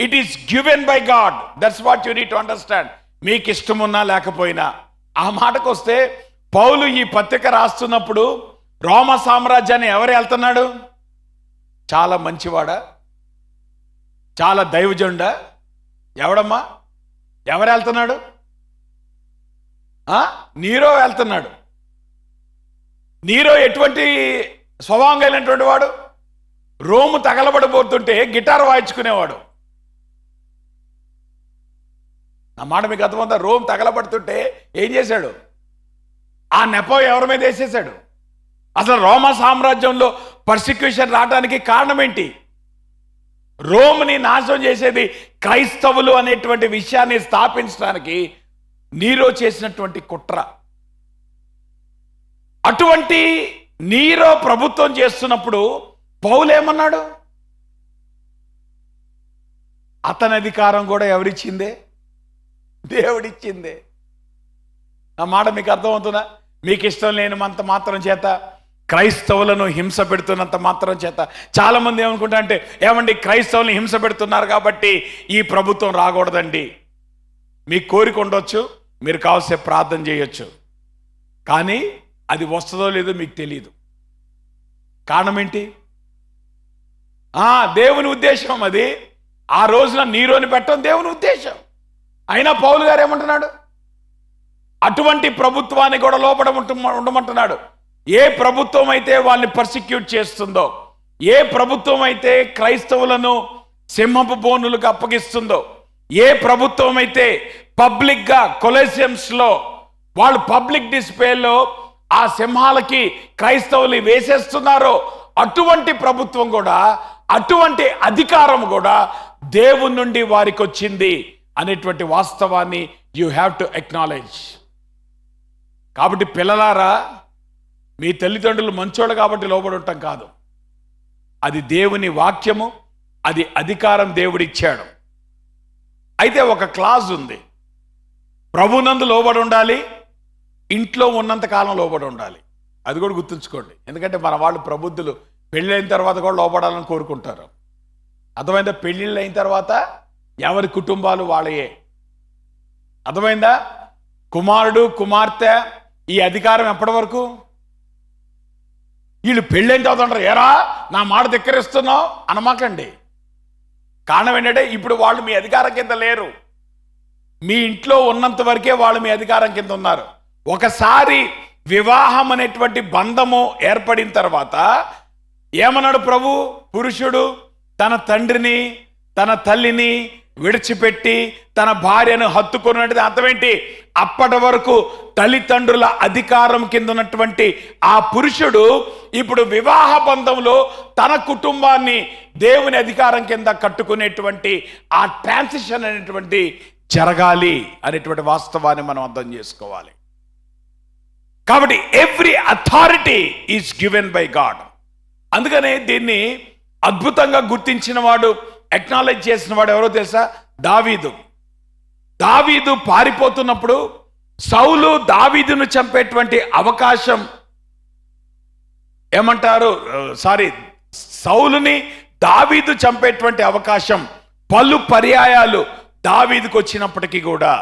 it is given by God. That's what you need to understand. మీకు ఇష్టమున్నా లేకపోయినా. ఆ మాటకు వస్తే, పౌలు ఈ పత్రిక రాస్తున్నప్పుడు రోమ సామ్రాజ్యాన్ని ఎవరు వెళ్తున్నాడు? చాలా మంచివాడా, చాలా దైవజనుడా? ఎవడమ్మా? ఎవరు వెళ్తున్నాడు? నీరో వెళ్తున్నాడు. నీరో ఎటువంటి స్వభావం కలిగినటువంటి వాడు? రోము తగలబడిపోతుంటే గిటార్ వాయించుకునేవాడు. నా మాట మీకు అర్థమంతా? రోమ్ తగలబడుతుంటే ఏం చేశాడు? ఆ నెపం ఎవరి మీద వేసేసాడు? అసలు రోమా సామ్రాజ్యంలో పర్సిక్యూషన్ రావడానికి కారణం ఏంటి? రోమ్ని నాశనం చేసేది క్రైస్తవులు అనేటువంటి విషయాన్ని స్థాపించడానికి నీరో చేసినటువంటి కుట్ర. అటువంటి నీరో ప్రభుత్వం చేస్తున్నప్పుడు పౌలు ఏమన్నాడు? అతని అధికారం కూడా ఎవరిచ్చిందే? దేవుడిచ్చిందే. నా మాట మీకు అర్థమవుతుందా? మీకు ఇష్టం లేనంత మాత్రం చేత, క్రైస్తవులను హింస పెడుతున్నంత మాత్రం చేత చాలా మంది ఏమనుకుంటా అంటే, ఏమండి క్రైస్తవులను హింస పెడుతున్నారు కాబట్టి ఈ ప్రభుత్వం రాకూడదండి. మీకు కోరిక ఉండొచ్చు, మీరు కావాల్సే ప్రార్థన చేయొచ్చు, కానీ అది వస్తుందో లేదో మీకు తెలియదు. కారణం ఏంటి? దేవుని ఉద్దేశం అది. ఆ రోజున నీరోని పెట్టడం దేవుని ఉద్దేశం. అయినా పౌలు గారు ఏమంటున్నాడు? అటువంటి ప్రభుత్వాన్ని కూడా లోపల ఉండమంటున్నాడు. ఏ ప్రభుత్వం అయితే వాళ్ళని పర్సిక్యూట్ చేస్తుందో, ఏ ప్రభుత్వం అయితే క్రైస్తవులను సింహపు బోనులకు అప్పగిస్తుందో, ఏ ప్రభుత్వం అయితే పబ్లిక్గా కొలెసియమ్స్లో వాళ్ళు పబ్లిక్ డిస్ప్లేలో ఆ సింహాలకి క్రైస్తవులు వేసేస్తున్నారో, అటువంటి ప్రభుత్వం కూడా, అటువంటి అధికారం కూడా దేవుని నుండి వారికి వచ్చింది అనేటువంటి వాస్తవాన్ని యూ హ్యావ్ టు అక్నాలెడ్జ్. కాబట్టి పిల్లలారా, మీ తల్లిదండ్రులు మంచోళ్ళు కాబట్టి లోబడి ఉంటాం కాదు. అది దేవుని వాక్యము, అది అధికారం దేవుడిచ్చాడు. అయితే ఒక క్లాజ్ ఉంది. ప్రభునందు లోబడి ఉండాలి, ఇంట్లో ఉన్నంత కాలం లోబడి ఉండాలి. అది కూడా గుర్తుంచుకోండి. ఎందుకంటే మన వాళ్ళు ప్రబుద్ధులు పెళ్ళైన తర్వాత కూడా లోబడాలని కోరుకుంటారు. అర్థమైందా? పెళ్ళిళ్ళు అయిన తర్వాత ఎవరి కుటుంబాలు వాళ్ళయే. అర్థమైందా? కుమారుడు కుమార్తె ఈ అధికారం ఎప్పటి వరకు? వీళ్ళు పెళ్ళైన తర్వాత అంటారు, ఏరా నా మాట ధిక్కరిస్తున్నావు అనమాకండి. కారణం ఏంటంటే ఇప్పుడు వాళ్ళు మీ అధికారం కింద లేరు. మీ ఇంట్లో ఉన్నంత వరకే వాళ్ళు మీ అధికారం కింద ఉన్నారు. ఒకసారి వివాహం అనేటువంటి బంధము ఏర్పడిన తర్వాత ఏమన్నాడు ప్రభు? పురుషుడు తన తండ్రిని తన తల్లిని విడిచిపెట్టి తన భార్యను హత్తుకున్నది అర్థం ఏంటి? అప్పటి వరకు తల్లిదండ్రుల అధికారం కింద ఉన్నటువంటి ఆ పురుషుడు ఇప్పుడు వివాహ బంధంలో తన కుటుంబాన్ని దేవుని అధికారం కింద కట్టుకునేటువంటి ఆ ట్రాన్సిషన్ అనేటువంటి జరగాలి అనేటువంటి వాస్తవాన్ని మనం అర్థం చేసుకోవాలి. కాబట్టి every authority is given by God. అందుకనే దీన్ని అద్భుతంగా గుర్తించిన వాడు, అక్నాలెడ్జ్ చేసిన వాడు ఎవరో తెలుసా? దావీదు. దావీదు పారిపోతున్నప్పుడు సౌలు దావీదును చంపేటువంటి అవకాశం సౌలుని దావీదు చంపేటువంటి అవకాశం పలు పర్యాయాలు దావీదుకు వచ్చినప్పటికీ కూడా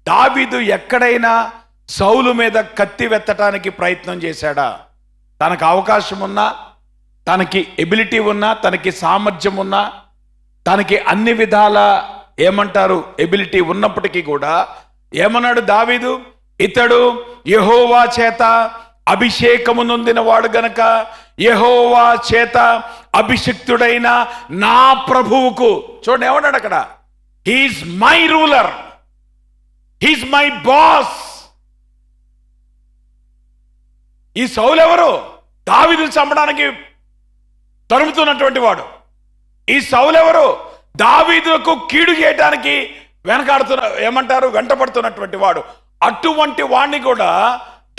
దావీదు ఎక్కడైనా సౌలు మీద కత్తి వెత్తటానికి ప్రయత్నం చేశాడా? తనకు అవకాశం ఉన్నా, తనకి ఎబిలిటీ ఉన్నా, తనకి సామర్థ్యం ఉన్నా, తనకి అన్ని విధాల ఎబిలిటీ ఉన్నప్పటికీ కూడా ఏమన్నాడు దావీదు? ఇతడు యెహోవా చేత అభిషేకము నొందిన వాడు గనక యెహోవా చేత అభిషిక్తుడైన నా ప్రభువుకు, చూడండి ఏమన్నాడు అక్కడ, he's my ruler, he's my boss. ఈ సౌలు ఎవరు? దావీదును చంపడానికి తరుముతున్నటువంటి వాడు. ఈ సౌలు ఎవరు? దావీదుకు కీడు చేయడానికి వెంటపడుతున్నటువంటి వాడు. అటువంటి వాడిని కూడా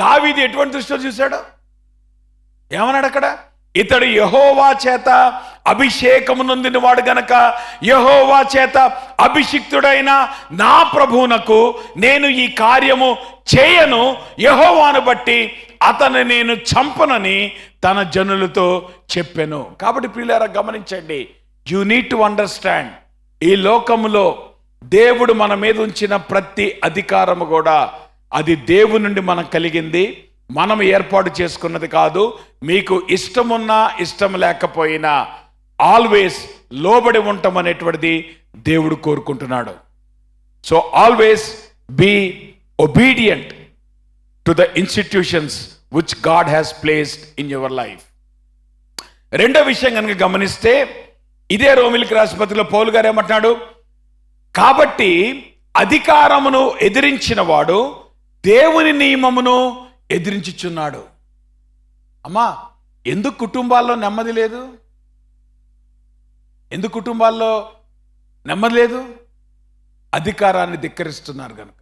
దావీదు ఎటువంటి దృష్టిలో చూశాడు? ఏమన్నాడు అక్కడ? ఇతడు యెహోవా చేత అభిషేకము నొందిన వాడు గనక యెహోవా చేత అభిషిక్తుడైన నా ప్రభువునకు నేను ఈ కార్యము చేయను, యెహోవాను బట్టి అతను నేను చంపనని తన జనులతో చెప్పెను. కాబట్టి ప్రియులారా గమనించండి, యు నీడ్ టు అండర్స్టాండ్, ఈ లోకములో దేవుడు మన మీద ఉంచిన ప్రతి అధికారము కూడా అది దేవుని నుండి మనకు కలిగింది, మనం ఏర్పాటు చేసుకున్నది కాదు. మీకు ఇష్టమున్నా ఇష్టం లేకపోయినా ఆల్వేస్ లోబడి ఉండటం అనేటువంటిది దేవుడు కోరుకుంటున్నాడు. So always be obedient to the institutions which God has placed in your life. రెండో విషయం కనుక గమనిస్తే, ఇదే రోమిలికి రాసిన పత్రికలో పౌలు గారు ఏమంటున్నాడు? కాబట్టి అధికారమును ఎదిరించిన వాడు దేవుని నియమమును ఎదిరించుచున్నాడు. అమ్మా, ఎందుకు కుటుంబాల్లో నెమ్మది లేదు? ఎందుకు కుటుంబాల్లో నెమ్మది లేదు? అధికారాన్ని ధిక్కరిస్తున్నారు కనుక.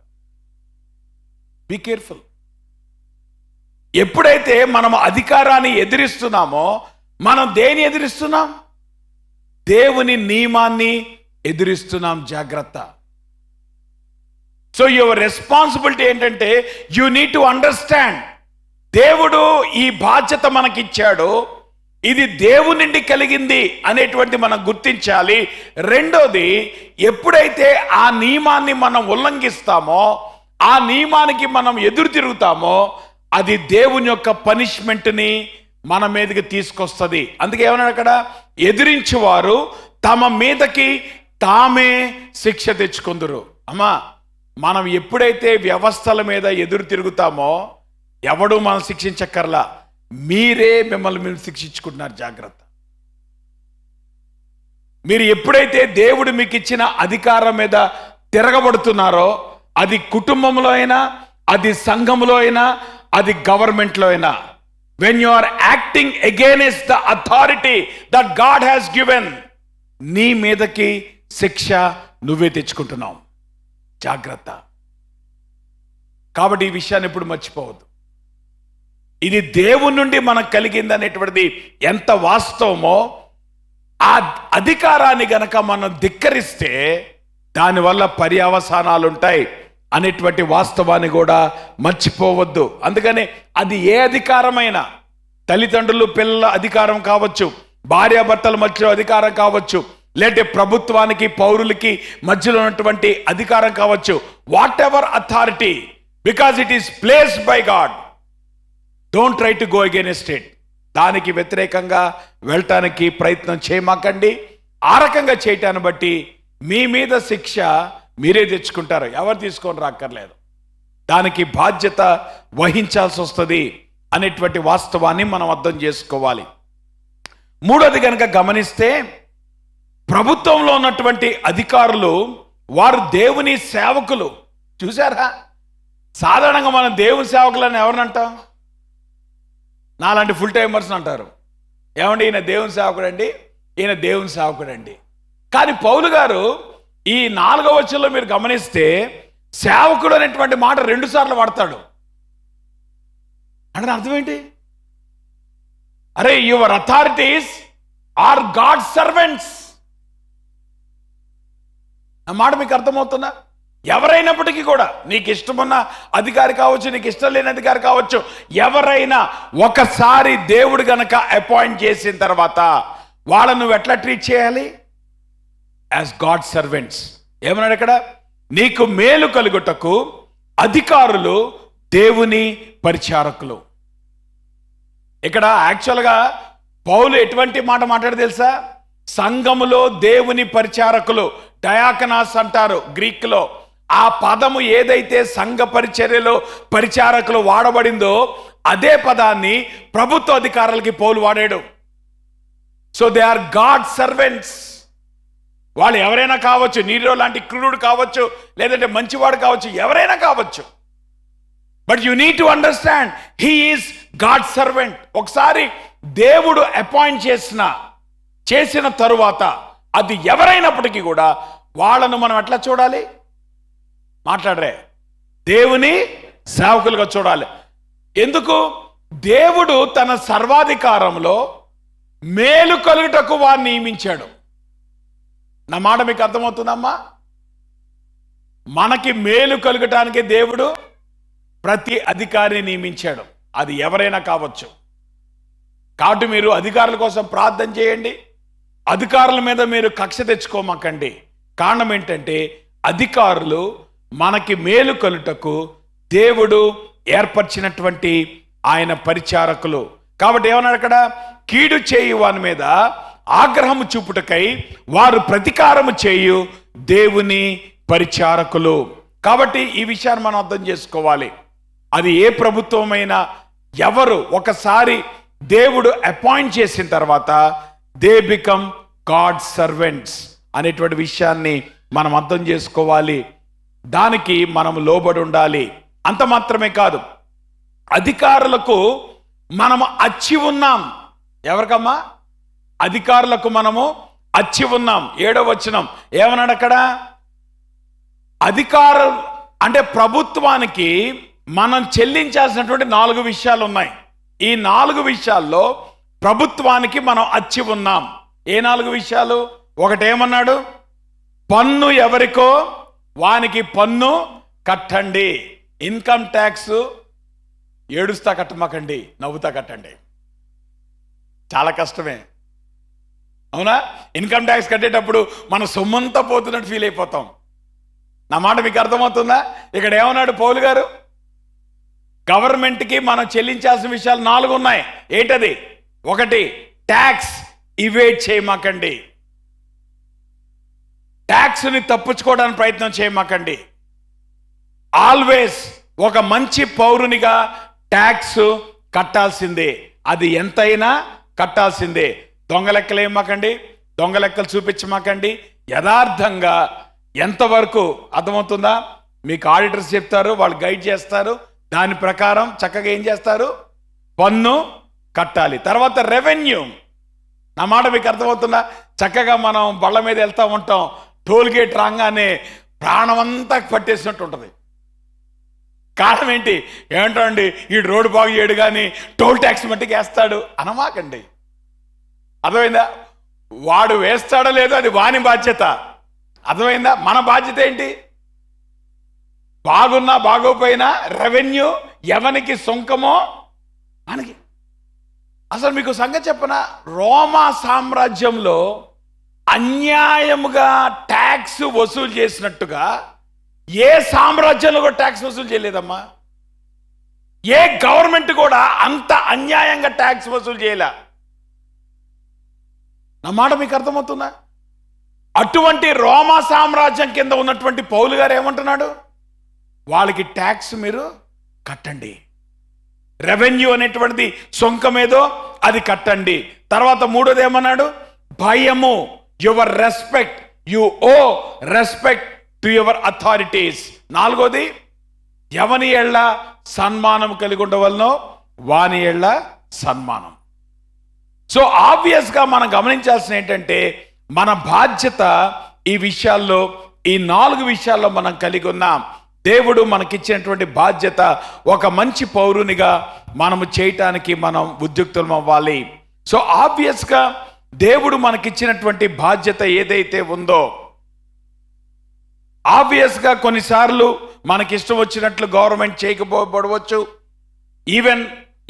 Be careful. ఎప్పుడైతే మనం అధికారాన్ని ఎదిరిస్తున్నామో, మనం దేని ఎదిరిస్తున్నాం? దేవుని నియమాన్ని ఎదిరిస్తున్నాం. జాగ్రత్త. సో యువర్ రెస్పాన్సిబిలిటీ ఏంటంటే, యు నీడ్ టు అండర్స్టాండ్, దేవుడు ఈ బాధ్యత మనకిచ్చాడు, ఇది దేవుని నుండి కలిగింది అనేటువంటి మనం గుర్తించాలి. రెండోది, ఎప్పుడైతే ఆ నియమాన్ని మనం ఉల్లంఘిస్తామో, ఆ నియమానికి మనం ఎదురు తిరుగుతామో, అది దేవుని యొక్క పనిష్మెంట్ని మన మీదకి తీసుకొస్తుంది. అందుకే ఏమన్నాడు అక్కడ? ఎదిరించేవారు తమ మీదకి తామే శిక్ష తెచ్చుకుందరు. అమ్మా, మనం ఎప్పుడైతే వ్యవస్థల మీద ఎదురు తిరుగుతామో, ఎవడు మనం శిక్షించక్కర్లా, మీరే మిమ్మల్ని మీరు శిక్షించుకుంటున్నారు. జాగ్రత్త. మీరు ఎప్పుడైతే దేవుడు మీకు ఇచ్చిన అధికారం మీద తిరగబడుతున్నారో, అది కుటుంబంలో అయినా, అది సంఘంలో అయినా, అది గవర్నమెంట్లో అయినా, when you are acting against the authority that God has given, నీ మీదకి శిక్ష నువ్వే తెచ్చుకుంటున్నావు. జాగ్రత్త. కాబట్టి ఈ విషయాన్ని ఎప్పుడు మర్చిపోవద్దు. ఇది దేవుని నుండి మనకు కలిగింది అనేటువంటిది ఎంత వాస్తవమో, ఆ అధికారాన్ని గనక మనం ధిక్కరిస్తే దానివల్ల పర్యవసానాలు ఉంటాయి అనేటువంటి వాస్తవాన్ని కూడా మర్చిపోవద్దు. అందుకని అది ఏ అధికారమైనా, తల్లిదండ్రులు పిల్లల అధికారం కావచ్చు, భార్యాభర్తల మధ్యలో అధికారం కావచ్చు, లేదంటే ప్రభుత్వానికి పౌరులకి మధ్యలో ఉన్నటువంటి అధికారం కావచ్చు, what ever authority, because it is placed by God, don't try to go against it. దానికి వ్యతిరేకంగా వెళ్ళటానికి ప్రయత్నం చేయమాకండి. ఆ రకంగా చేయటాన్ని బట్టి మీ మీద శిక్ష మీరే తెచ్చుకుంటారు, ఎవరు తీసుకొని రాక్కర్లేదు. దానికి బాధ్యత వహించాల్సి వస్తుంది అనేటువంటి వాస్తవాన్ని మనం అర్థం చేసుకోవాలి. మూడోది కనుక గమనిస్తే, ప్రభుత్వంలో ఉన్నటువంటి అధికారులు వారు దేవుని సేవకులు. చూసారా? సాధారణంగా మనం దేవుని సేవకులని ఎవరిని అంటాం? నాలాంటి ఫుల్ టైమర్స్ అంటారు. ఏమండి, ఈయన దేవుని సేవకుడండి, ఈయన దేవుని సేవకుడండి. కానీ పౌలు గారు ఈ 4వ వచనంలో మీరు గమనిస్తే, సేవకుడు అనేటువంటి మాట 2 సార్లు వాడతాడు. అంటే అర్థం ఏంటి? అరే, your authorities are God servants. ఆ మాట మీకు అర్థమవుతుందా? ఎవరైనప్పటికీ కూడా, నీకు ఇష్టమున్న అధికారి కావచ్చు, నీకు ఇష్టం లేని అధికారి కావచ్చు, ఎవరైనా ఒకసారి దేవుడు గనక అపాయింట్ చేసిన తర్వాత వాళ్ళను నువ్వు ఎట్లా ట్రీట్ చేయాలి? As God servants. ఏమన్నాడు ఇక్కడ? నీకు మేలు కలుగుటకు అధికారులు దేవుని పరిచారకులు. ఇక్కడ యాక్చువల్గా పౌలు ఎటువంటి మాట మాట్లాడు తెలుసా? సంఘములో దేవుని పరిచారకులు, డయాకనాస్ అంటారు గ్రీక్లో. ఆ పదము ఏదైతే సంఘ పరిచర్యలో పరిచారకులు వాడబడిందో అదే పదాన్ని ప్రభుత్వ అధికారులకి పౌలు వాడాడు. So they are God servants. వాళ్ళు ఎవరైనా కావచ్చు, నీరో లాంటి క్రూరుడు కావచ్చు, లేదంటే మంచివాడు కావచ్చు, ఎవరైనా కావచ్చు. But you need to understand, he is God servant. ఒకసారి దేవుడు అపాయింట్ చేసిన తరువాత అది ఎవరైనప్పటికీ కూడా వాళ్ళను మనం ఎట్లా చూడాలి? మాట్లాడరే, దేవుని సేవకులుగా చూడాలి. ఎందుకు? దేవుడు తన సర్వాధికారంలో మేలు కలుగుటకు వారిని నియమించాడు. నా మాట మీకు అర్థమవుతుందమ్మా? మనకి మేలు కలుగటానికి దేవుడు ప్రతి అధికారిని నియమించాడు, అది ఎవరైనా కావచ్చు. కాబట్టి మీరు అధికారుల కోసం ప్రార్థన చేయండి. అధికారుల మీద మీరు కక్ష తెచ్చుకోమకండి. కారణం ఏంటంటే, అధికారులు మనకి మేలు కలుటకు దేవుడు ఏర్పరిచినటువంటి ఆయన పరిచారకులు. కాబట్టి ఏమన్నాడు అక్కడ? కీడు చేయు వాని మీద ఆగ్రహము చూపుటకై వారు ప్రతీకారము చేయు దేవుని పరిచారకులు. కాబట్టి ఈ విషయాన్ని మనం అర్థం చేసుకోవాలి. అది ఏ ప్రభుత్వమైనా ఎవరు ఒకసారి దేవుడు అపాయింట్ చేసిన తర్వాత దే బికమ్ గాడ్ సర్వెంట్స్ అనేటువంటి విషయాన్ని మనం అర్థం చేసుకోవాలి. దానికి మనం లోబడి ఉండాలి. అంత మాత్రమే కాదు, అధికారులకు మనము అచ్చి ఉన్నాం. ఎవరికమ్మా? అధికారులకు మనము అచ్చి ఉన్నాం. 7వ వచనం ఏమన్నాడు అక్కడ? అధికారం అంటే ప్రభుత్వానికి మనం చెల్లించాల్సినటువంటి 4 విషయాలు ఉన్నాయి. ఈ 4 విషయాల్లో ప్రభుత్వానికి మనం అచ్చి ఉన్నాం. ఏ 4 విషయాలు? ఒకటేమన్నాడు? పన్ను ఎవరికో వానికి పన్ను కట్టండి. ఇన్కమ్ ట్యాక్స్ ఏడుస్తా కట్టమాకండి, నవ్వుతా కట్టండి. చాలా కష్టమే, అవునా? ఇన్కమ్ ట్యాక్స్ కట్టేటప్పుడు మన సొమ్మంతా పోతున్నట్టు ఫీల్ అయిపోతాం. నా మాట మీకు అర్థమవుతుందా? ఇక్కడ ఏమన్నాడు పౌలు గారు? గవర్నమెంట్కి మనం చెల్లించాల్సిన విషయాలు 4 ఉన్నాయి. ఏంటది? 1, ట్యాక్స్ ఇవేట్ చేయమాకండి. ట్యాక్స్ని తప్పించుకోవడానికి ప్రయత్నం చేయమాకండి. ఆల్వేస్ ఒక మంచి పౌరునిగా ట్యాక్స్ కట్టాల్సిందే. అది ఎంతైనా కట్టాల్సిందే. దొంగ లెక్కలు ఏమాకండి, దొంగ లెక్కలు చూపించమాకండి. యథార్థంగా ఎంతవరకు అర్థమవుతుందా? మీకు ఆడిటర్స్ చెప్తారు, వాళ్ళు గైడ్ చేస్తారు. దాని ప్రకారం చక్కగా ఏం చేస్తారు? పన్ను కట్టాలి. తర్వాత రెవెన్యూ. నా మాట మీకు అర్థమవుతుందా? చక్కగా మనం బళ్ళ మీద వెళ్తూ ఉంటాం, టోల్ గేట్ రాగానే ప్రాణం అంతా పట్టేసినట్టు ఉంటుంది. కారణం ఏంటి? ఏమంటామండి, ఈ రోడ్డు బాగు చేయడు కానీ టోల్ ట్యాక్స్ మట్టికి వేస్తాడు అనమాకండి. అర్థమైందా? వాడు వేస్తాడో లేదో అది వాని బాధ్యత. అర్థమైందా? మన బాధ్యత ఏంటి? బాగున్నా బాగోపోయినా రెవెన్యూ ఎవనికి సొంకమో మనకి. అసలు మీకు సంగతి చెప్పనా, రోమా సామ్రాజ్యంలో అన్యాయముగా ట్యాక్స్ వసూలు చేసినట్టుగా ఏ సామ్రాజ్యంలో కూడా ట్యాక్స్ వసూలు చేయలేదమ్మా. ఏ గవర్నమెంట్ కూడా అంత అన్యాయంగా ట్యాక్స్ వసూలు చేయలే. నా మాట మీకు అర్థమవుతుందా? అటువంటి రోమా సామ్రాజ్యం కింద ఉన్నటువంటి పౌలు గారు ఏమంటున్నాడు? వాళ్ళకి ట్యాక్స్ మీరు కట్టండి. రెవెన్యూ అనేటువంటిది సొంకమేదో అది కట్టండి. తర్వాత 3వది ఏమన్నాడు? భయము. Your respect, you owe respect to your authorities. 4వది ఎవని ఎళ్ళ సన్మానం కలిగి ఉండవలనో వాని ఎళ్ళ సన్మానం. సో ఆబ్వియస్గా మనం గమనించాల్సిన ఏంటంటే మన బాధ్యత ఈ విషయాల్లో, ఈ 4 విషయాల్లో మనం కలిగి ఉన్నాం. దేవుడు మనకిచ్చినటువంటి బాధ్యత ఒక మంచి పౌరునిగా మనము చేయటానికి మనం ఉద్యుక్తులం అవ్వాలి. సో ఆబ్వియస్గా దేవుడు మనకిచ్చినటువంటి బాధ్యత ఏదైతే ఉందో, ఆబ్వియస్గా కొన్నిసార్లు మనకిష్టం వచ్చినట్లు గవర్నమెంట్ చేయకపోబడవచ్చు. ఈవెన్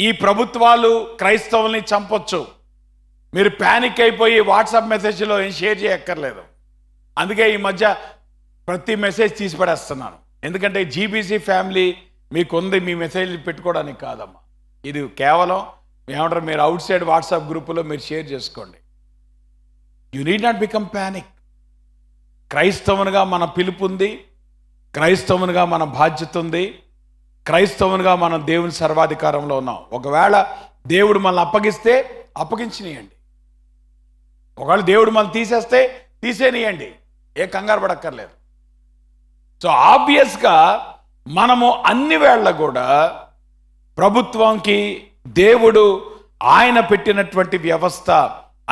ఈ ప్రభుత్వాలు క్రైస్తవుల్ని చంపొచ్చు. మీరు ప్యానిక్ అయిపోయి వాట్సాప్ మెసేజ్లో ఏం షేర్ చేయక్కర్లేదు. అందుకే ఈ మధ్య ప్రతి మెసేజ్ తీసి పడేస్తున్నాను. ఎందుకంటే జీబీసీ ఫ్యామిలీ మీకు ఉంది, మీ మెసేజ్ పెట్టుకోవడానికి కాదమ్మా. ఇది కేవలం ఏమంటారు, మీరు అవుట్ సైడ్ వాట్సాప్ గ్రూపులో మీరు షేర్ చేసుకోండి. You need not become panic. క్రైస్తవునిగా మన పిలుపు ఉంది, క్రైస్తవునిగా మన బాధ్యత ఉంది, క్రైస్తవునిగా మనం దేవుని సర్వాధికారంలో ఉన్నాం. ఒకవేళ దేవుడు మనల్ని అప్పగిస్తే అప్పగించనియండి, ఒకవేళ దేవుడు మనల్ని తీసేస్తే తీసేనియండి, ఏ కంగారు పడక్కర్లేదు. సో ఆబ్వియస్గా మనము అన్ని వేళ కూడా ప్రభుత్వంకి దేవుడు ఆయన పెట్టినటువంటి వ్యవస్థ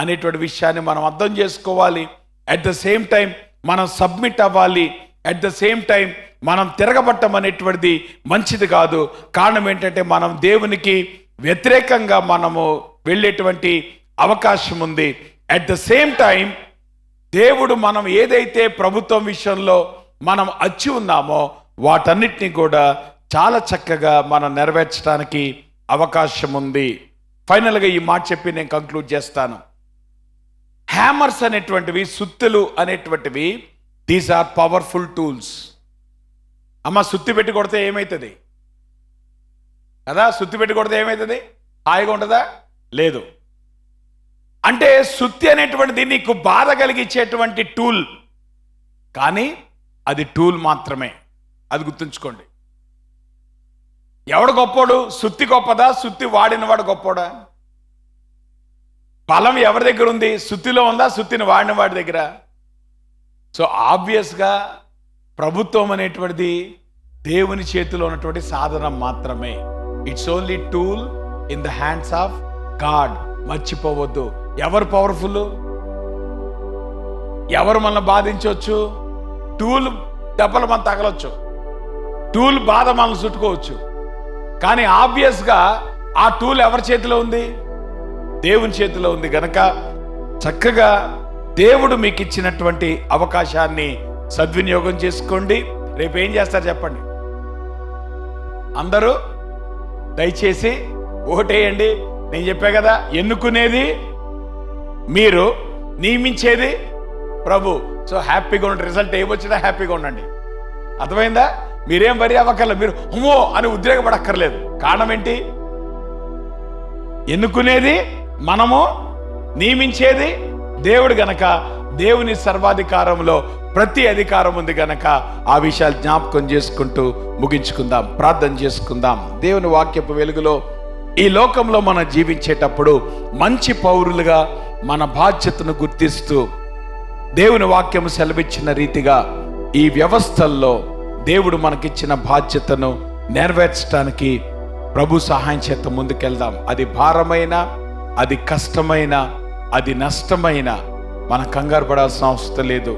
అనేటువంటి విషయాన్ని మనం అర్థం చేసుకోవాలి. అట్ ద సేమ్ టైం మనం సబ్మిట్ అవ్వాలి. అట్ ద సేమ్ టైం మనం తిరగబట్టం అనేటువంటిది మంచిది కాదు. కారణం ఏంటంటే మనం దేవునికి వ్యతిరేకంగా మనము వెళ్ళేటువంటి అవకాశం ఉంది. అట్ ద సేమ్ టైం దేవుడు మనం ఏదైతే ప్రభుత్వం విషయంలో మనం అచ్చి ఉన్నామో వాటన్నిటినీ కూడా చాలా చక్కగా మనం నెరవేర్చడానికి అవకాశం ఉంది. ఫైనల్గా ఈ మాట చెప్పి నేను కంక్లూడ్ చేస్తాను. హ్యామర్స్ అనేటువంటివి, సుత్తులు అనేటువంటివి, దీస్ ఆర్ పవర్ఫుల్ టూల్స్. అమ్మ, సుత్తి పెట్టి కొడితే ఏమవుతుంది కదా? సుత్తి పెట్టి కొడితే ఏమవుతుంది? హాయిగా ఉంటుందా? లేదు. అంటే సుత్తి అనేటువంటిది నీకు బాధ కలిగించేటువంటి టూల్, కానీ అది టూల్ మాత్రమే. అది గుర్తుంచుకోండి. ఎవడు గొప్పోడు? సుత్తి గొప్పదా, సుత్తి వాడినవాడు గొప్పోడా? బలం ఎవరి దగ్గర ఉంది? సుత్తిలో ఉందా, సుత్తిని వాడిన వాడి దగ్గర? సో ఆబ్వియస్గా ప్రభుత్వం అనేటువంటిది దేవుని చేతిలో ఉన్నటువంటి సాధనం మాత్రమే. It's only tool in the hands of God. మర్చిపోవద్దు. ఎవరు పవర్ఫుల్? ఎవరు మనల్ని బాధించవచ్చు? టూల్ దెబ్బలు మనం తగలొచ్చు, టూల్ బాధ మనల్ని చుట్టుకోవచ్చు, కానీ ఆబ్వియస్గా ఆ టూల్ ఎవరి చేతిలో ఉంది? దేవుని చేతిలో ఉంది. గనక చక్కగా దేవుడు మీకు ఇచ్చినటువంటి అవకాశాన్ని సద్వినియోగం చేసుకోండి. రేపు ఏం చేస్తారు చెప్పండి? అందరూ దయచేసి ఓటేయండి. నేను చెప్పా కదా, ఎన్నుకునేది మీరు, నియమించేది ప్రభు. సో హ్యాపీగా ఉండండి. రిజల్ట్ ఏమొచ్చినా హ్యాపీగా ఉండండి. అర్థమైందా? మీరేం వరి అవ్వక్కర్లేదు, మీరు హుమో అని ఉద్రేకపడక్కర్లేదు. కారణం ఏంటి? ఎన్నుకునేది మనము, నియమించేది దేవుడు గనక దేవుని సర్వాధికారంలో ప్రతి అధికారం ఉంది గనక ఆ విషయాలు జ్ఞాపకం చేసుకుంటూ ముగించుకుందాం. ప్రార్థన చేసుకుందాం. దేవుని వాక్యపు వెలుగులో ఈ లోకంలో మనం జీవించేటప్పుడు మంచి పౌరులుగా మన బాధ్యతను గుర్తిస్తూ దేవుని వాక్యము సెలవిచ్చిన రీతిగా ఈ వ్యవస్థల్లో దేవుడు మనకిచ్చిన బాధ్యతను నెరవేర్చడానికి ప్రభు సహాయం చేత ముందుకెళ్దాం. అది భారమైన, అది కష్టమైన, అది నష్టమైన మన కంగారు పడాల్సిన అవసరం లేదు.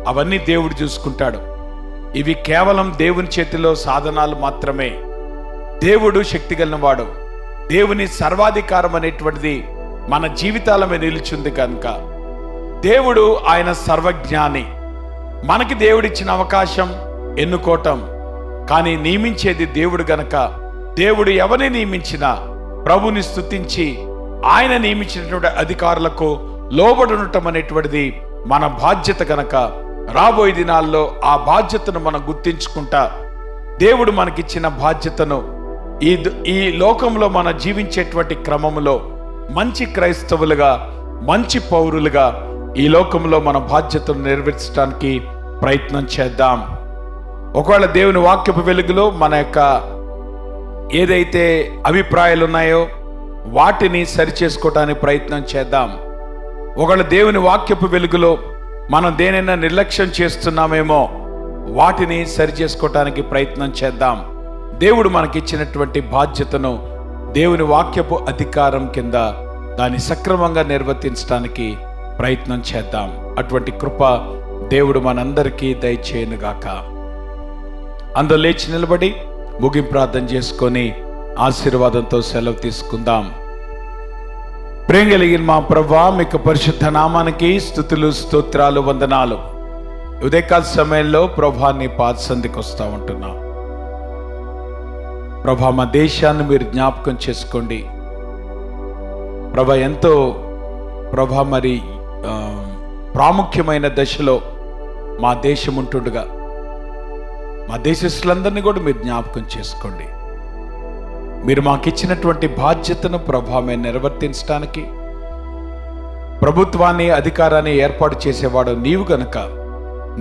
అవన్నీ దేవుడు చూసుకుంటాడు. ఇవి కేవలం దేవుని చేతిలో సాధనాలు మాత్రమే. దేవుడు శక్తి కలిగినవాడు. దేవుని సర్వాధికారం అనేటువంటిది మన జీవితాల మీద నిలిచింది కనుక దేవుడు ఆయన సర్వజ్ఞాని. మనకి దేవుడిచ్చిన అవకాశం ఎన్నుకోవటం, కానీ నియమించేది దేవుడు గనక దేవుడు ఎవరిని నియమించినా ప్రభుని స్తుతించి ఆయన నియమించినటువంటి అధికారులకు లోబడి ఉండటం అనేటువంటిది మన బాధ్యత గనక రాబోయే దినాల్లో ఆ బాధ్యతను మనం గుర్తించుకుంటా దేవుడు మనకిచ్చిన బాధ్యతను ఈ లోకంలో మనం జీవించేటువంటి క్రమంలో మంచి క్రైస్తవులుగా, మంచి పౌరులుగా ఈ లోకంలో మన బాధ్యతను నెరవేర్చడానికి ప్రయత్నం చేద్దాం. ఒకవేళ దేవుని వాక్యపు వెలుగులో మన యొక్క ఏదైతే అభిప్రాయాలు ఉన్నాయో వాటిని సరిచేసుకోవడానికి ప్రయత్నం చేద్దాం. ఒకవేళ దేవుని వాక్యపు వెలుగులో మనం దేనైనా నిర్లక్ష్యం చేస్తున్నామేమో వాటిని సరిచేసుకోవటానికి ప్రయత్నం చేద్దాం. దేవుడు మనకిచ్చినటువంటి బాధ్యతను దేవుని వాక్యపు అధికారం కింద దాన్ని సక్రమంగా నిర్వర్తించడానికి ప్రయత్నం చేద్దాం. అటువంటి కృప దేవుడు మనందరికీ దయచేయనుగాక. అందరూ లేచి నిలబడి ముగింపు ప్రార్థన చేసుకొని ఆశీర్వాదంతో సెలవు తీసుకుందాం. ప్రేమ కలిగిన మా ప్రభువా, మీకు పరిశుద్ధ నామానికి స్తుతులు, స్తోత్రాలు, వందనాలు. ఉదయకాల సమయంలో ప్రభా నీ పాద సంధికి వస్తూ ఉంటున్నాం. ప్రభా, మా దేశాన్ని మీరు జ్ఞాపకం చేసుకోండి ప్రభా. ఎంతో ప్రభా మరి ప్రాముఖ్యమైన దశలో మా దేశం ఉంటుండగా మా దేశస్తులందరినీ కూడా మీరు జ్ఞాపకం చేసుకోండి. మీరు మాకు ఇచ్చినటువంటి బాధ్యతను ప్రభా మేము నిర్వర్తించడానికి ప్రభుత్వాన్ని, అధికారాన్ని ఏర్పాటు చేసేవాడు నీవు గనక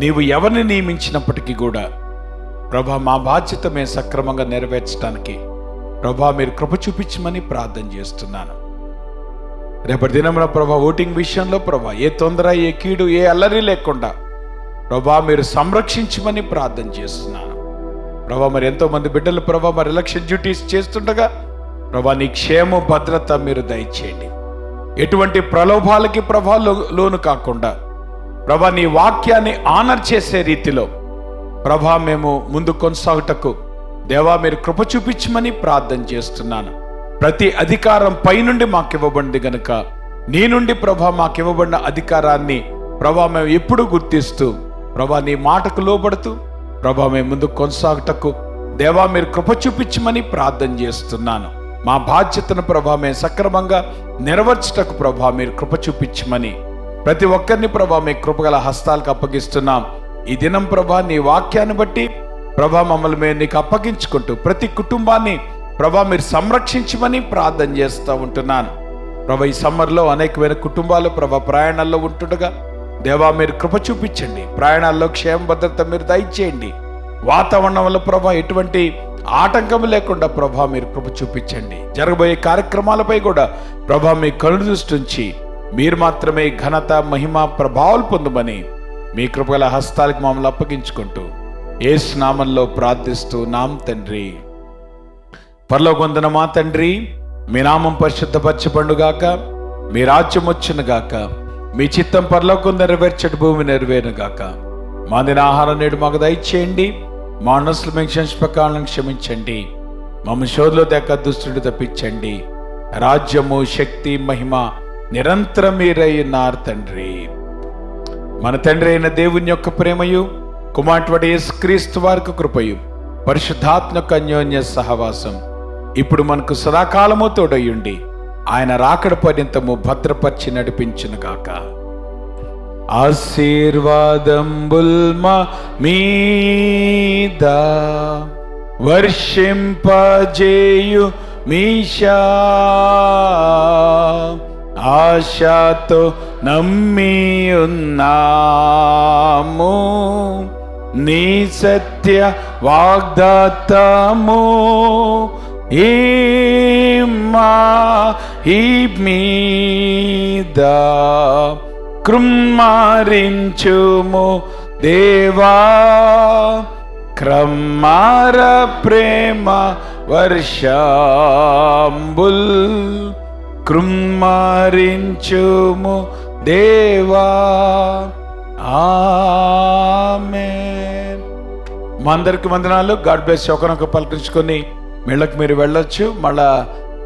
నీవు ఎవరిని నియమించినప్పటికీ కూడా ప్రభా మా బాధ్యత మేము సక్రమంగా నెరవేర్చడానికి ప్రభా మీరు కృప చూపించమని ప్రార్థన చేస్తున్నాను. రేపటి దినంలో ప్రభా ఓటింగ్ విషయంలో ప్రభా ఏ తొందర, ఏ కీడు, ఏ అల్లరి లేకుండా ప్రభా మీరు సంరక్షించమని ప్రార్థన చేస్తున్నాను. ప్రభా మరి ఎంతో మంది బిడ్డలు ప్రభా మరి ఎలక్షన్ డ్యూటీస్ చేస్తుండగా ప్రభా నీ క్షేమ భద్రత మీరు దయచేయండి. ఎటువంటి ప్రలోభాలకి ప్రభా లోను కాకుండా ప్రభా నీ వాక్యాన్ని ఆనర్ చేసే రీతిలో ప్రభా మేము ముందు కొనసాగుటకు దేవా మీరు కృప చూపించమని ప్రార్థన చేస్తున్నాను. ప్రతి అధికారం పైనుండి మాకు ఇవ్వబడింది గనుక నీ నుండి ప్రభా మాకు ఇవ్వబడిన అధికారాన్ని ప్రభా మేము ఎప్పుడు గుర్తిస్తూ ప్రభా నీ మాటకు లోబడుతూ ప్రభా మేము ముందు కొనసాగుటకు దేవా మీరు కృప చూపించమని ప్రార్థన చేస్తున్నాను. మా బాధ్యతను ప్రభా మేము సక్రమంగా నెరవేర్చుటకు ప్రభా మీరు కృప చూపించమని ప్రతి ఒక్కరిని ప్రభా మీ కృపగల హస్తాలకు అప్పగిస్తున్నాం. ఈ దినం ప్రభా నీ వాక్యాన్ని బట్టి ప్రభా మమ్మల్ని మేము నీకు అప్పగించుకుంటూ ప్రతి కుటుంబాన్ని ప్రభా మీరు సంరక్షించమని ప్రార్థన చేస్తూ ఉంటున్నాను. ప్రభా ఈ సమ్మర్లో అనేకమైన కుటుంబాలు ప్రభా ప్రయాణాల్లో ఉంటుండగా దేవా మీరు కృప చూపించండి, ప్రయాణాల్లో క్షేమ భద్రత మీరు దయచేయండి. వాతావరణం వల్ల ప్రభా ఎటువంటి ఆటంకం లేకుండా ప్రభా మీరు కృప చూపించండి. జరగబోయే కార్యక్రమాలపై కూడా ప్రభా మీ కళ్ళు దృష్టి ఉంచి మీరు మాత్రమే ఘనత మహిమ ప్రభావాలు పొందమని మీ కృపగల హస్తాలకు మమ్మల్ని అప్పగించుకుంటూ యేసు నామంలో ప్రార్థిస్తూ నామ తండ్రి. పరలోకమందున మా తండ్రి, మీ నామం పరిశుద్ధపరచబడుగాక, మీ రాజ్యం వచ్చునుగాక, మీ చిత్తం పరలోకం నెరవేర్చటి భూమి నెరవేరుగాక. మా దిన ఆహారం నేడు మాకు దయచేయండి, మా మనసులు మేము క్షమించకాలను క్షమించండి, మమ్మ శోధలో దేక దుష్టుడు తప్పించండి. రాజ్యము శక్తి మహిమ నిరంతరం మీరై ఉన్నారు తండ్రి. మన తండ్రి అయిన దేవుని యొక్క ప్రేమయు కుమారుడు యేసుక్రీస్తు వారికి కృపయు పరిశుద్ధాత్మ యొక్క అన్యోన్య సహవాసం ఇప్పుడు మనకు సదాకాలము తోడయ్యుండి ఆయన రాకడ పర్యంతము భద్రపరిచి నడిపించునుగాక. ఆశీర్వాదంబుల్మా మీద వర్షింపజేయు మీషా, ఆశతో నమ్మి ఉన్నాము నీ సత్య వాగ్దాతము. ఈ మీద కృమ్మారించుము దేవా, క్రమ్మార ప్రేమ వర్షంబుల్ కృమ్మారించుము దేవా. ఆమేన్. మా అందరికి వందనాలు. God bless. ఒకరినొక పలకరించుకొని మీళ్ళకి మీరు వెళ్ళొచ్చు. మళ్ళా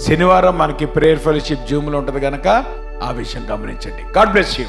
శనివారం మనకి ప్రేయర్ ఫెలోషిప్ జూమ్లో ఉంటుంది కనుక ఆ విషయం గమనించండి. God bless you.